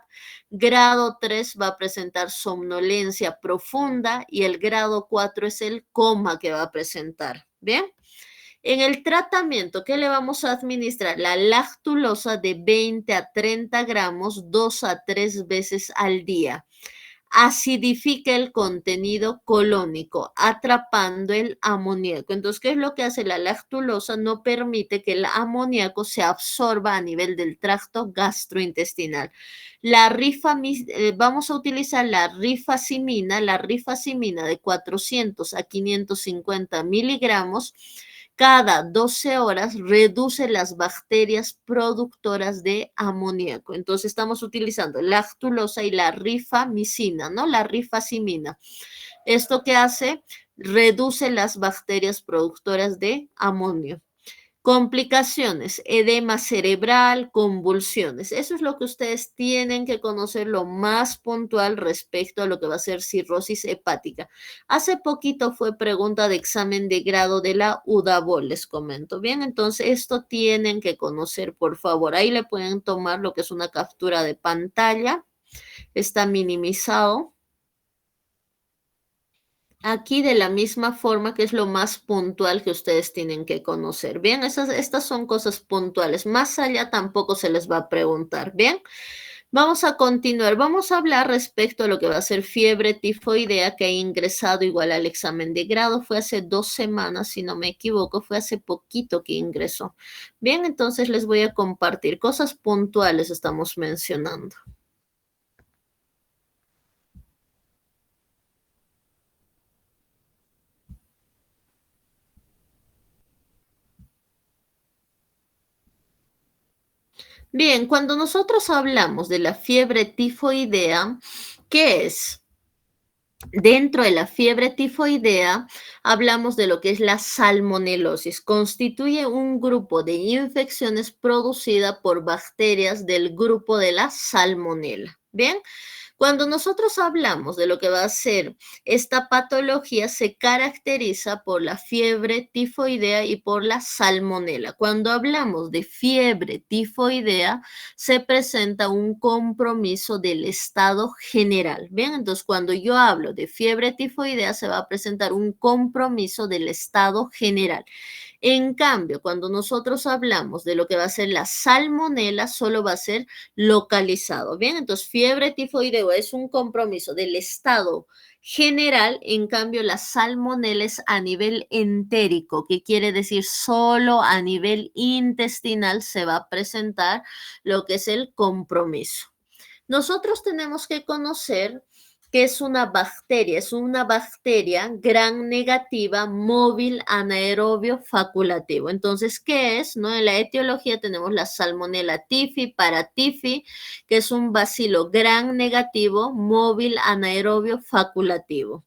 Grado 3 va a presentar somnolencia profunda y el grado 4 es el coma que va a presentar. ¿Bien? En el tratamiento, ¿qué le vamos a administrar? La lactulosa de 20 a 30 gramos 2 a 3 veces al día. Acidifica el contenido colónico, atrapando el amoníaco. Entonces, ¿qué es lo que hace la lactulosa? No permite que el amoníaco se absorba a nivel del tracto gastrointestinal. Vamos a utilizar la rifacimina de 400 a 550 miligramos. Cada 12 horas reduce las bacterias productoras de amoníaco. Entonces estamos utilizando la lactulosa y la rifamicina, ¿no? La rifacimina. ¿Esto qué hace? Reduce las bacterias productoras de amonio. Complicaciones, edema cerebral, convulsiones. Eso es lo que ustedes tienen que conocer lo más puntual respecto a lo que va a ser cirrosis hepática. Hace poquito fue pregunta de examen de grado de la UDABOL, les comento. Bien, entonces esto tienen que conocer, por favor. Ahí le pueden tomar lo que es una captura de pantalla. Está minimizado. Aquí de la misma forma que es lo más puntual que ustedes tienen que conocer. Bien, estas son cosas puntuales. Más allá tampoco se les va a preguntar. Bien, vamos a continuar. Vamos a hablar respecto a lo que va a ser fiebre tifoidea que ha ingresado igual al examen de grado. Fue hace 2 semanas, si no me equivoco. Fue hace poquito que ingresó. Bien, entonces les voy a compartir cosas puntuales estamos mencionando. Bien, cuando nosotros hablamos de la fiebre tifoidea, ¿qué es? Dentro de la fiebre tifoidea hablamos de lo que es la salmonelosis. Constituye un grupo de infecciones producida por bacterias del grupo de la salmonela. Bien, cuando nosotros hablamos de lo que va a ser esta patología, se caracteriza por la fiebre tifoidea y por la salmonela. Cuando hablamos de fiebre tifoidea, se presenta un compromiso del estado general. Bien, entonces cuando yo hablo de fiebre tifoidea, se va a presentar un compromiso del estado general. En cambio, cuando nosotros hablamos de lo que va a ser la salmonela, solo va a ser localizado. Bien, entonces fiebre tifoidea es un compromiso del estado general, en cambio la salmonela es a nivel entérico, que quiere decir solo a nivel intestinal se va a presentar lo que es el compromiso. Nosotros tenemos que conocer que es una bacteria gram negativa móvil anaerobio facultativo. Entonces, ¿qué es? ¿No? En la etiología tenemos la Salmonella typhi, paratyphi, que es un bacilo gram negativo móvil anaerobio facultativo.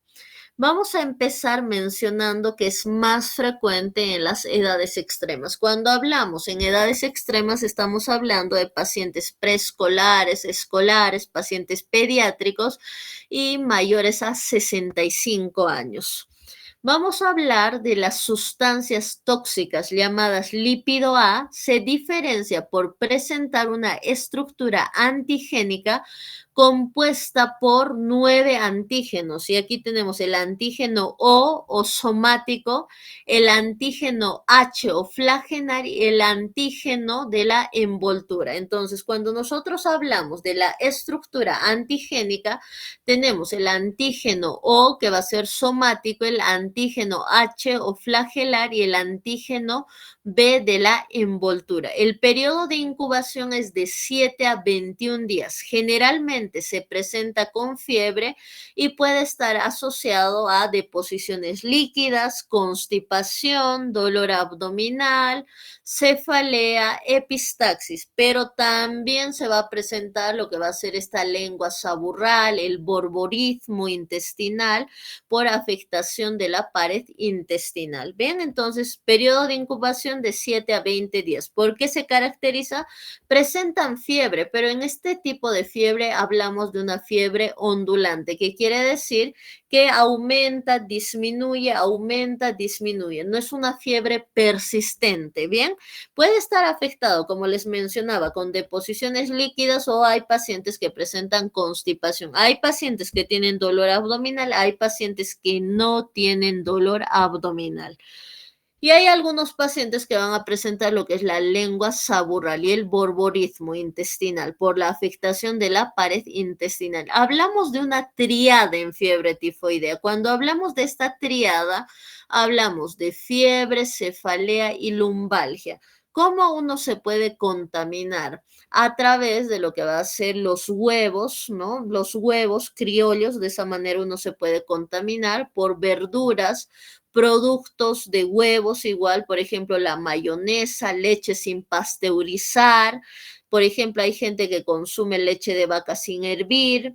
Vamos a empezar mencionando que es más frecuente en las edades extremas. Cuando hablamos en edades extremas, estamos hablando de pacientes preescolares, escolares, pacientes pediátricos y mayores a 65 años. Vamos a hablar de las sustancias tóxicas llamadas lípido A. Se diferencia por presentar una estructura antigénica compuesta por 9 antígenos. Y aquí tenemos el antígeno O somático, el antígeno H o flagelar y el antígeno de la envoltura. Entonces, cuando nosotros hablamos de la estructura antigénica, tenemos el antígeno O que va a ser somático, el antígeno H o flagelar y el antígeno B de la envoltura. El periodo de incubación es de 7 a 21 días. Generalmente se presenta con fiebre y puede estar asociado a deposiciones líquidas, constipación, dolor abdominal, cefalea, epistaxis, pero también se va a presentar lo que va a ser esta lengua saburral, el borborismo intestinal por afectación de la pared intestinal. Bien, entonces, periodo de incubación de 7 a 20 días. ¿Por qué se caracteriza? Presentan fiebre, pero en este tipo de fiebre hablamos de una fiebre ondulante, que quiere decir que aumenta, disminuye, aumenta, disminuye. No es una fiebre persistente, ¿bien? Puede estar afectado, como les mencionaba, con deposiciones líquidas o hay pacientes que presentan constipación. Hay pacientes que tienen dolor abdominal, hay pacientes que no tienen dolor abdominal. Y hay algunos pacientes que van a presentar lo que es la lengua saburral y el borborismo intestinal por la afectación de la pared intestinal. Hablamos de una tríada en fiebre tifoidea. Cuando hablamos de esta tríada, hablamos de fiebre, cefalea y lumbalgia. ¿Cómo uno se puede contaminar? A través de lo que va a ser los huevos, ¿no? Los huevos criollos, de esa manera uno se puede contaminar por verduras, productos de huevos, igual, por ejemplo, la mayonesa, leche sin pasteurizar. Por ejemplo, hay gente que consume leche de vaca sin hervir.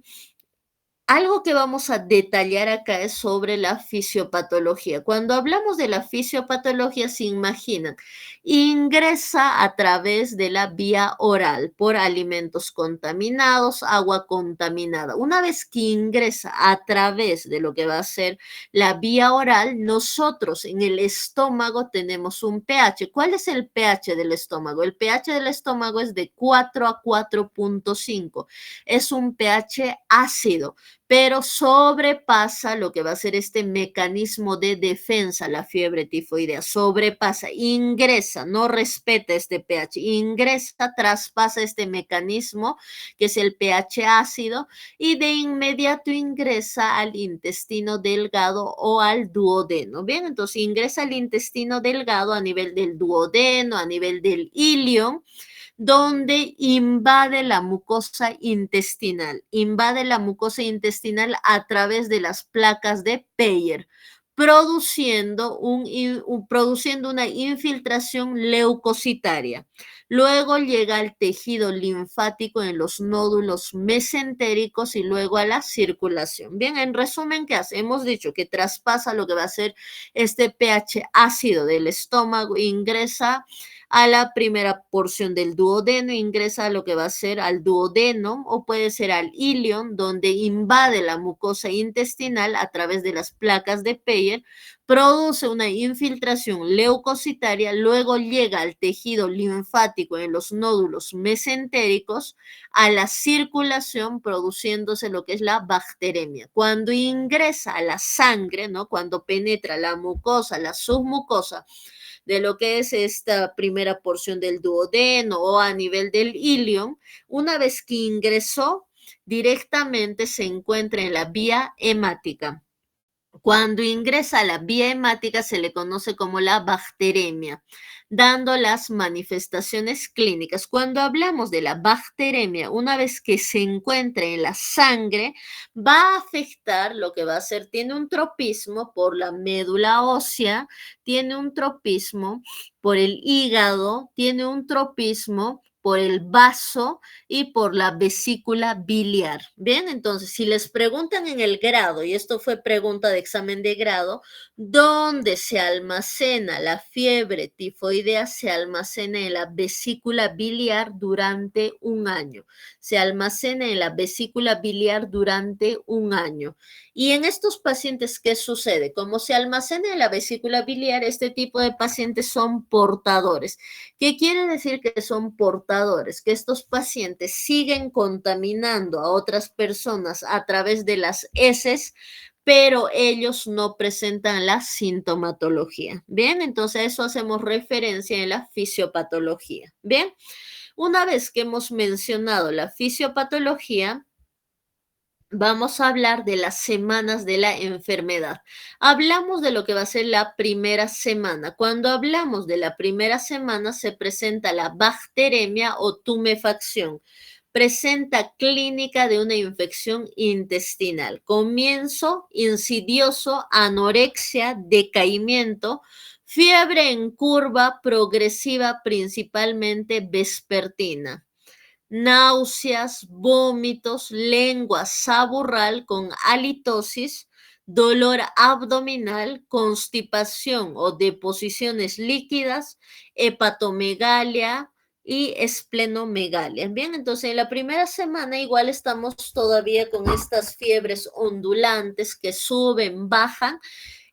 Algo que vamos a detallar acá es sobre la fisiopatología. Cuando hablamos de la fisiopatología, se imaginan, ingresa a través de la vía oral por alimentos contaminados, agua contaminada. Una vez que ingresa a través de lo que va a ser la vía oral, nosotros en el estómago tenemos un pH. ¿Cuál es el pH del estómago? El pH del estómago es de 4 a 4.5. Es un pH ácido, pero sobrepasa lo que va a ser este mecanismo de defensa, la fiebre tifoidea, sobrepasa, ingresa, no respeta este pH, ingresa, traspasa este mecanismo que es el pH ácido y de inmediato ingresa al intestino delgado o al duodeno. Bien, entonces ingresa al intestino delgado a nivel del duodeno, a nivel del ilion, donde invade la mucosa intestinal a través de las placas de Peyer, produciendo una infiltración leucocitaria. Luego llega al tejido linfático en los nódulos mesentéricos y luego a la circulación. Bien, en resumen, ¿qué hace? Hemos dicho que traspasa lo que va a ser este pH ácido del estómago, ingresa a la primera porción del duodeno, ingresa a lo que va a ser al duodeno o puede ser al ilion, donde invade la mucosa intestinal a través de las placas de Peyer, produce una infiltración leucocitaria, luego llega al tejido linfático en los nódulos mesentéricos, a la circulación, produciéndose lo que es la bacteremia. Cuando ingresa a la sangre, ¿no? Cuando penetra la mucosa, la submucosa, de lo que es esta primera porción del duodeno o a nivel del ilion, una vez que ingresó, directamente se encuentra en la vía hemática. Cuando ingresa a la vía hemática se le conoce como la bacteremia, dando las manifestaciones clínicas. Cuando hablamos de la bacteremia, una vez que se encuentra en la sangre, va a afectar lo que va a ser, tiene un tropismo por la médula ósea, tiene un tropismo por el hígado, tiene un tropismo por el vaso y por la vesícula biliar. Bien, entonces, si les preguntan en el grado, y esto fue pregunta de examen de grado, ¿dónde se almacena la fiebre tifoidea? Se almacena en la vesícula biliar durante un año. Se almacena en la vesícula biliar durante un año. Y en estos pacientes, ¿qué sucede? Como se almacena en la vesícula biliar, este tipo de pacientes son portadores. ¿Qué quiere decir que son portadores? Que estos pacientes siguen contaminando a otras personas a través de las heces, pero ellos no presentan la sintomatología. Bien, entonces a eso hacemos referencia en la fisiopatología. Bien, una vez que hemos mencionado la fisiopatología, vamos a hablar de las semanas de la enfermedad. Hablamos de lo que va a ser la primera semana. Cuando hablamos de la primera semana se presenta la bacteremia o tumefacción. Presenta clínica de una infección intestinal. Comienzo insidioso, anorexia, decaimiento, fiebre en curva progresiva, principalmente vespertina, náuseas, vómitos, lengua saburral con halitosis, dolor abdominal, constipación o deposiciones líquidas, hepatomegalia y esplenomegalia. Bien, entonces en la primera semana igual estamos todavía con estas fiebres ondulantes que suben, bajan.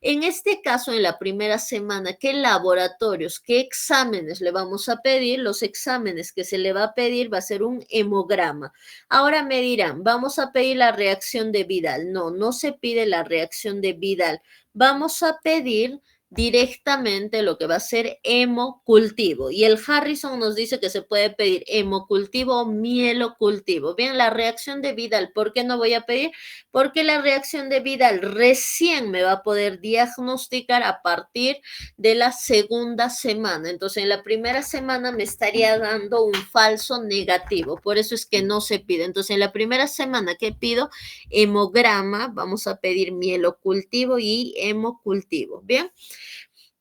En este caso, en la primera semana, ¿qué laboratorios, qué exámenes le vamos a pedir? Los exámenes que se le va a pedir va a ser un hemograma. Ahora me dirán, ¿vamos a pedir la reacción de Vidal? No, no se pide la reacción de Vidal. Vamos a pedir directamente lo que va a ser hemocultivo. Y el Harrison nos dice que se puede pedir hemocultivo o mielocultivo. Bien, la reacción de Vidal, ¿por qué no voy a pedir? Porque la reacción de Vidal recién me va a poder diagnosticar a partir de la segunda semana. Entonces, en la primera semana me estaría dando un falso negativo. Por eso es que no se pide. Entonces, en la primera semana que pido hemograma, vamos a pedir mielocultivo y hemocultivo. Bien.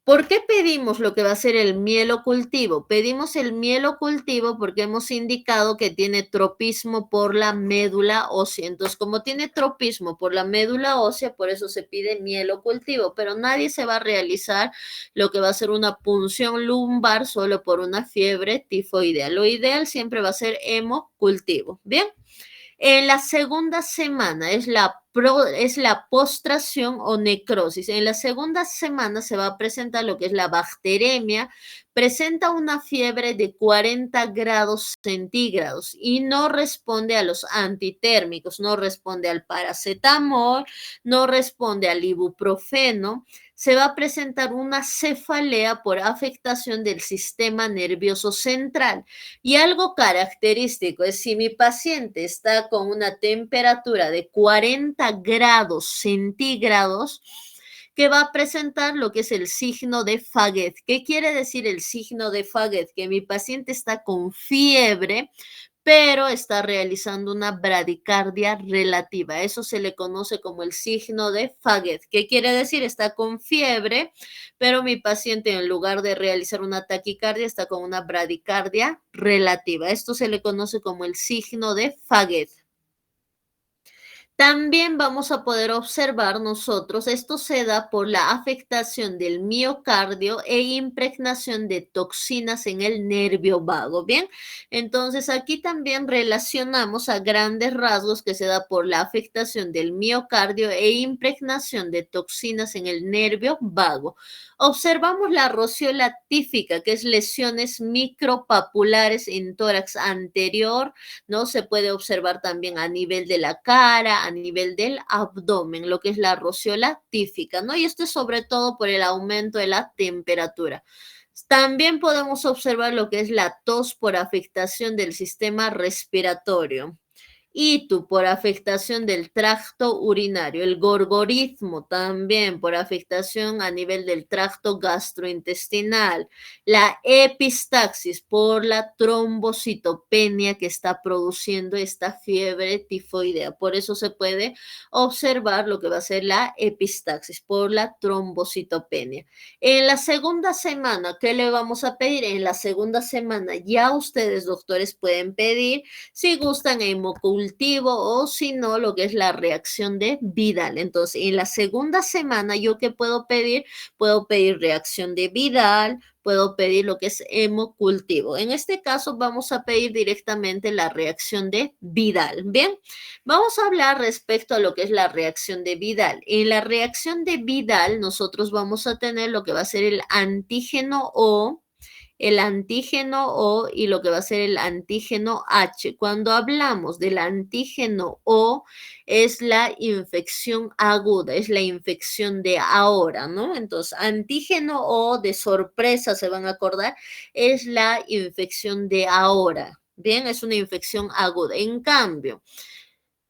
¿Por qué pedimos lo que va a ser el mielocultivo? Pedimos el mielocultivo porque hemos indicado que tiene tropismo por la médula ósea. Entonces, como tiene tropismo por la médula ósea, por eso se pide mielocultivo, pero nadie se va a realizar lo que va a ser una punción lumbar solo por una fiebre tifoidea. Lo ideal siempre va a ser hemocultivo. ¿Bien? En la segunda semana es la postración o necrosis. En la segunda semana se va a presentar lo que es la bacteremia. Presenta una fiebre de 40 grados centígrados y no responde a los antitérmicos, no responde al paracetamol, no responde al ibuprofeno. Se va a presentar una cefalea por afectación del sistema nervioso central. Y algo característico es si mi paciente está con una temperatura de 40 grados centígrados, que va a presentar lo que es el signo de Faguet. ¿Qué quiere decir el signo de Faguet? Que mi paciente está con fiebre, pero está realizando una bradicardia relativa. Eso se le conoce como el signo de Faguet. ¿Qué quiere decir? Está con fiebre, pero mi paciente en lugar de realizar una taquicardia está con una bradicardia relativa. Esto se le conoce como el signo de Faguet. También vamos a poder observar nosotros, esto se da por la afectación del miocardio e impregnación de toxinas en el nervio vago, ¿bien? Entonces aquí también relacionamos a grandes rasgos que se da por la afectación del miocardio e impregnación de toxinas en el nervio vago. Observamos la rociola típica, que es lesiones micropapulares en tórax anterior, ¿no? Se puede observar también a nivel de la cara, a nivel del abdomen, lo que es la rociola típica, ¿no? Y esto es sobre todo por el aumento de la temperatura. También podemos observar lo que es la tos por afectación del sistema respiratorio. Ito por afectación del tracto urinario, el gorgorismo también por afectación a nivel del tracto gastrointestinal, la epistaxis por la trombocitopenia que está produciendo esta fiebre tifoidea. Por eso se puede observar lo que va a ser la epistaxis por la trombocitopenia. En la segunda semana, ¿qué le vamos a pedir? En la segunda semana ya ustedes, doctores, pueden pedir si gustan hemocultivo o si no, lo que es la reacción de Vidal. Entonces, en la segunda semana, ¿yo qué puedo pedir? Puedo pedir reacción de Vidal, puedo pedir lo que es hemocultivo. En este caso, vamos a pedir directamente la reacción de Vidal. Bien, vamos a hablar respecto a lo que es la reacción de Vidal. En la reacción de Vidal, nosotros vamos a tener lo que va a ser el antígeno O, el antígeno O y lo que va a ser el antígeno H. Cuando hablamos del antígeno O, es la infección aguda, es la infección de ahora, ¿no? Entonces, antígeno O de sorpresa, se van a acordar, es la infección de ahora. Bien, es una infección aguda. En cambio,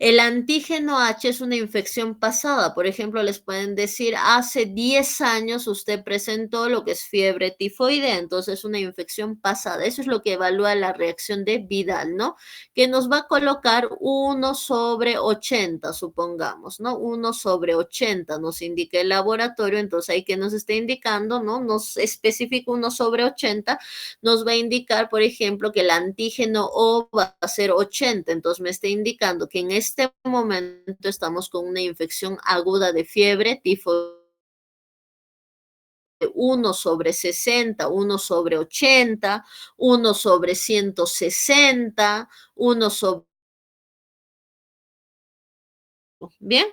el antígeno H es una infección pasada. Por ejemplo, les pueden decir, hace 10 años usted presentó lo que es fiebre tifoidea, entonces es una infección pasada. Eso es lo que evalúa la reacción de Vidal, ¿no? Que nos va a colocar 1/80, supongamos, ¿no? 1/80 nos indica el laboratorio, entonces ahí que nos está indicando, ¿no? Nos especifica 1/80, nos va a indicar, por ejemplo, que el antígeno O va a ser 80, entonces me está indicando que en este momento estamos con una infección aguda de fiebre, tifo 1/60, 1/80, 1/160, 1 sobre... Bien.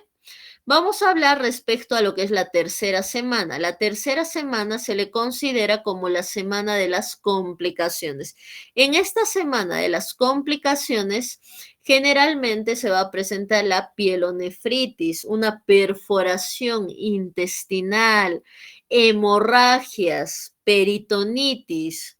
Vamos a hablar respecto a lo que es la tercera semana. La tercera semana se le considera como la semana de las complicaciones. En esta semana de las complicaciones, generalmente se va a presentar la pielonefritis, una perforación intestinal, hemorragias, peritonitis,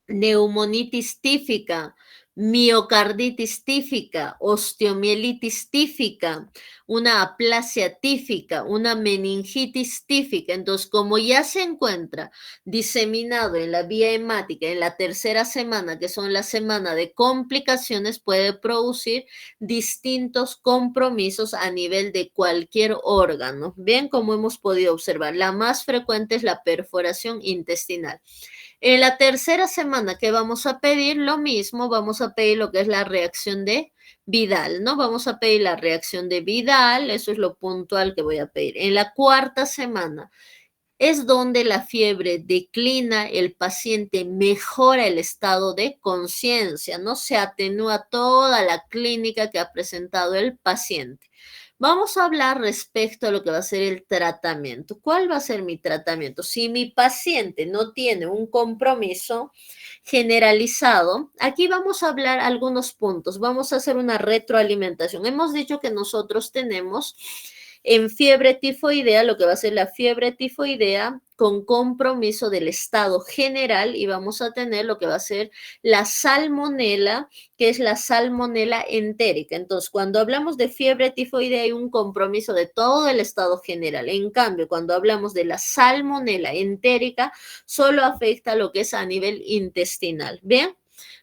neumonitis típica, miocarditis tífica, osteomielitis tífica, una aplasia tífica, una meningitis tífica. Entonces, como ya se encuentra diseminado en la vía hemática en la tercera semana, que son la semana de complicaciones, puede producir distintos compromisos a nivel de cualquier órgano. Bien, como hemos podido observar, la más frecuente es la perforación intestinal. En la tercera semana que vamos a pedir lo mismo, vamos a pedir lo que es la reacción de Vidal, ¿no? Vamos a pedir la reacción de Vidal, eso es lo puntual que voy a pedir. En la cuarta semana es donde la fiebre declina, el paciente mejora el estado de conciencia, ¿no? Se atenúa toda la clínica que ha presentado el paciente. Vamos a hablar respecto a lo que va a ser el tratamiento. ¿Cuál va a ser mi tratamiento? Si mi paciente no tiene un compromiso generalizado, aquí vamos a hablar algunos puntos. Vamos a hacer una retroalimentación. Hemos dicho que nosotros tenemos en fiebre tifoidea, lo que va a ser la fiebre tifoidea con compromiso del estado general, y vamos a tener lo que va a ser la salmonela, que es la salmonela entérica. Entonces, cuando hablamos de fiebre tifoidea hay un compromiso de todo el estado general. En cambio, cuando hablamos de la salmonela entérica, solo afecta lo que es a nivel intestinal. ¿Bien?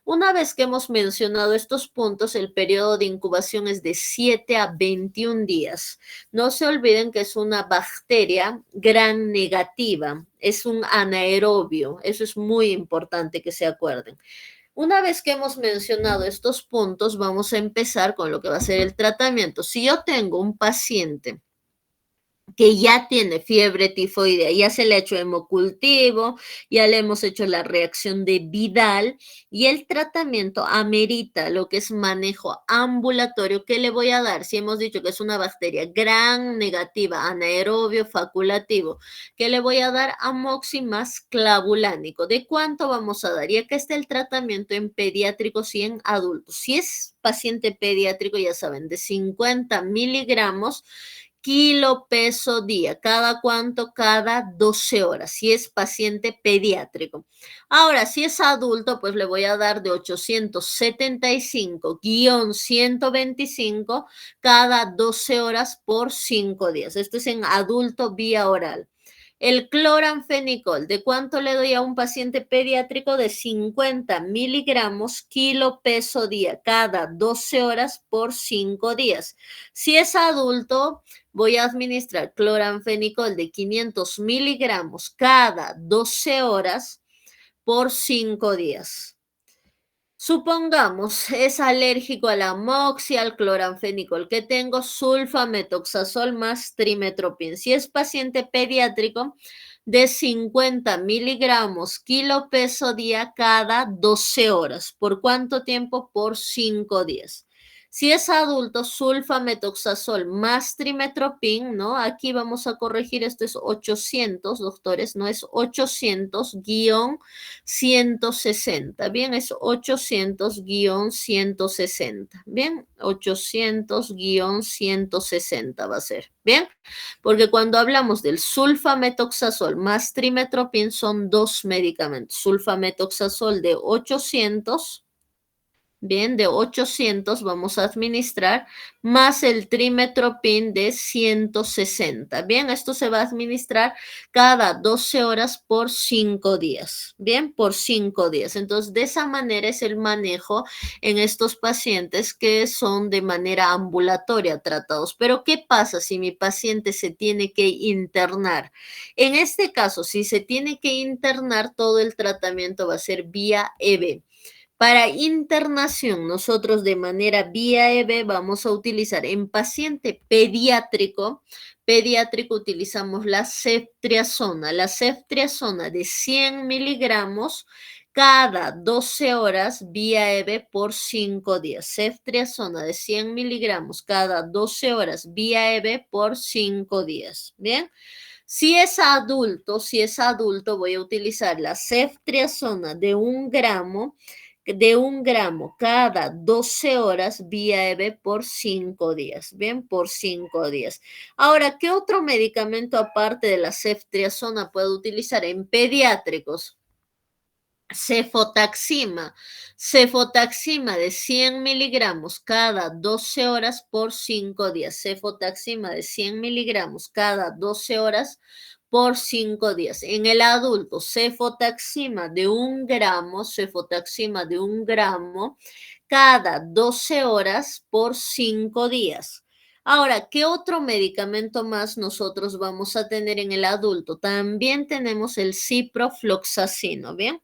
Una vez que hemos mencionado estos puntos, el periodo de incubación es de 7 a 21 días. No se olviden que es una bacteria gram negativa, es un anaerobio, eso es muy importante que se acuerden. Una vez que hemos mencionado estos puntos, vamos a empezar con lo que va a ser el tratamiento. Si yo tengo un paciente que ya tiene fiebre tifoidea, ya se le ha hecho hemocultivo, ya le hemos hecho la reacción de Vidal y el tratamiento amerita lo que es manejo ambulatorio. ¿Qué le voy a dar? Si hemos dicho que es una bacteria gram negativa, anaerobio facultativo, ¿qué le voy a dar? Amoxi más clavulánico. ¿De cuánto vamos a dar? Ya que está el tratamiento en pediátricos y en adultos. Si es paciente pediátrico, ya saben, de 50 miligramos kilo peso día. ¿Cada cuánto? Cada 12 horas, si es paciente pediátrico. Ahora, si es adulto, pues le voy a dar de 875-125 cada 12 horas por 5 días. Esto es en adulto vía oral. El cloranfenicol, ¿de cuánto le doy a un paciente pediátrico? De 50 miligramos kilo peso día, cada 12 horas por 5 días. Si es adulto, voy a administrar cloranfenicol de 500 miligramos cada 12 horas por 5 días. Supongamos, es alérgico a la amoxia, al cloranfenicol, que tengo sulfametoxazol más trimetropin. Si es paciente pediátrico, de 50 miligramos kilo peso día cada 12 horas. ¿Por cuánto tiempo? Por 5 días. Si es adulto, sulfametoxazol más trimetropin, ¿no? Aquí vamos a corregir, esto es 800, doctores, no es 800-160, bien, es 800-160, bien, 800-160 va a ser, bien, porque cuando hablamos del sulfametoxazol más trimetropin son dos medicamentos, sulfametoxazol de 800. Bien, de 800 vamos a administrar más el trimetropin de 160. Bien, esto se va a administrar cada 12 horas por 5 días. Bien, por 5 días. Entonces, de esa manera es el manejo en estos pacientes que son de manera ambulatoria tratados. Pero, ¿qué pasa si mi paciente se tiene que internar? En este caso, si se tiene que internar, todo el tratamiento va a ser vía EB. Para internación, nosotros de manera vía EB vamos a utilizar en paciente pediátrico utilizamos la ceftriaxona. La ceftriaxona de 100 miligramos cada 12 horas vía EB por 5 días. Ceftriaxona de 100 miligramos cada 12 horas vía EB por 5 días. Bien. Si es adulto, voy a utilizar la ceftriaxona de 1 gramo cada 12 horas vía EB por 5 días, bien, por 5 días. Ahora, ¿qué otro medicamento aparte de la ceftriaxona puedo utilizar en pediátricos? Cefotaxima. Cefotaxima de 100 miligramos cada 12 horas por 5 días. Cefotaxima de 100 miligramos cada 12 horas por 5 días. En el adulto, cefotaxima de 1 gramo, cefotaxima de 1 gramo cada 12 horas por 5 días. Ahora, ¿qué otro medicamento más nosotros vamos a tener en el adulto? También tenemos el ciprofloxacino, ¿bien?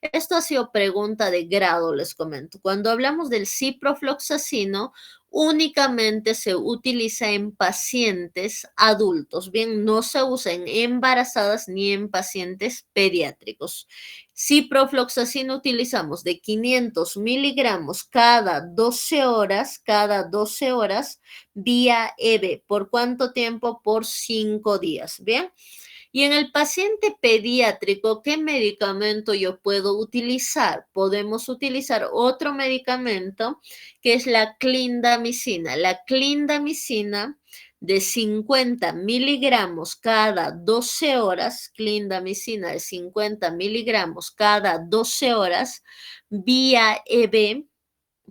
Esto ha sido pregunta de grado, les comento. Cuando hablamos del ciprofloxacino, únicamente se utiliza en pacientes adultos, bien, no se usa en embarazadas ni en pacientes pediátricos. Ciprofloxacino utilizamos de 500 miligramos cada 12 horas vía EB. ¿Por cuánto tiempo? Por 5 días, ¿bien? Y en el paciente pediátrico, ¿qué medicamento yo puedo utilizar? Podemos utilizar otro medicamento que es la clindamicina. La clindamicina de 50 miligramos cada 12 horas, clindamicina de 50 miligramos cada 12 horas vía EB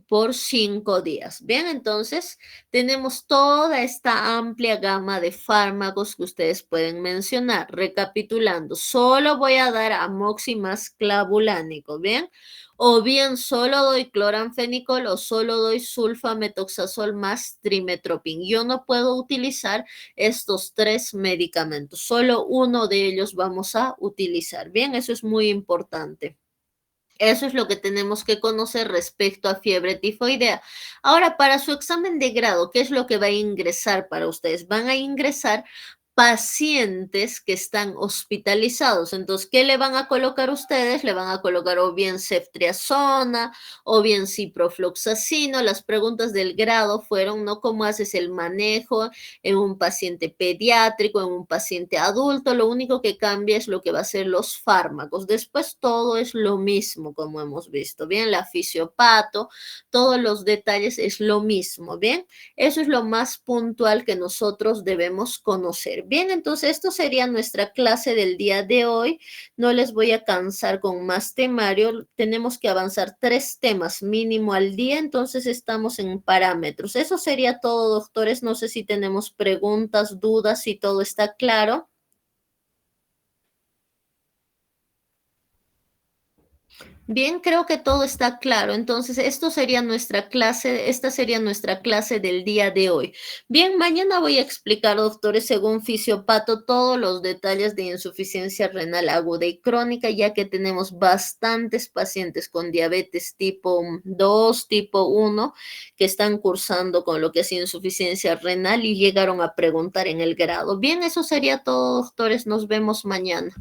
por 5 días. Bien, entonces tenemos toda esta amplia gama de fármacos que ustedes pueden mencionar. Recapitulando, solo voy a dar amoxicilina clavulánico, ¿bien? O bien solo doy cloranfenicol o solo doy sulfametoxazol más trimetropin. Yo no puedo utilizar estos 3 medicamentos, solo uno de ellos vamos a utilizar. Bien, eso es muy importante. Eso es lo que tenemos que conocer respecto a fiebre tifoidea. Ahora, para su examen de grado, ¿qué es lo que va a ingresar para ustedes? Van a ingresar pacientes que están hospitalizados. Entonces, ¿qué le van a colocar ustedes? Le van a colocar o bien ceftriaxona o bien ciprofloxacino. Las preguntas del grado fueron, ¿no? ¿Cómo haces el manejo en un paciente pediátrico, en un paciente adulto? Lo único que cambia es lo que va a ser los fármacos. Después todo es lo mismo, como hemos visto. Bien, la fisiopato, todos los detalles es lo mismo. Bien, eso es lo más puntual que nosotros debemos conocer. Bien, entonces esto sería nuestra clase del día de hoy. No les voy a cansar con más temario. Tenemos que avanzar 3 temas mínimo al día, entonces estamos en parámetros. Eso sería todo, doctores. No sé si tenemos preguntas, dudas, si todo está claro. Bien, creo que todo está claro. Entonces, esta sería nuestra clase del día de hoy. Bien, mañana voy a explicar, doctores, según fisiopato, todos los detalles de insuficiencia renal aguda y crónica, ya que tenemos bastantes pacientes con diabetes tipo 2, tipo 1, que están cursando con lo que es insuficiencia renal y llegaron a preguntar en el grado. Bien, eso sería todo, doctores. Nos vemos mañana.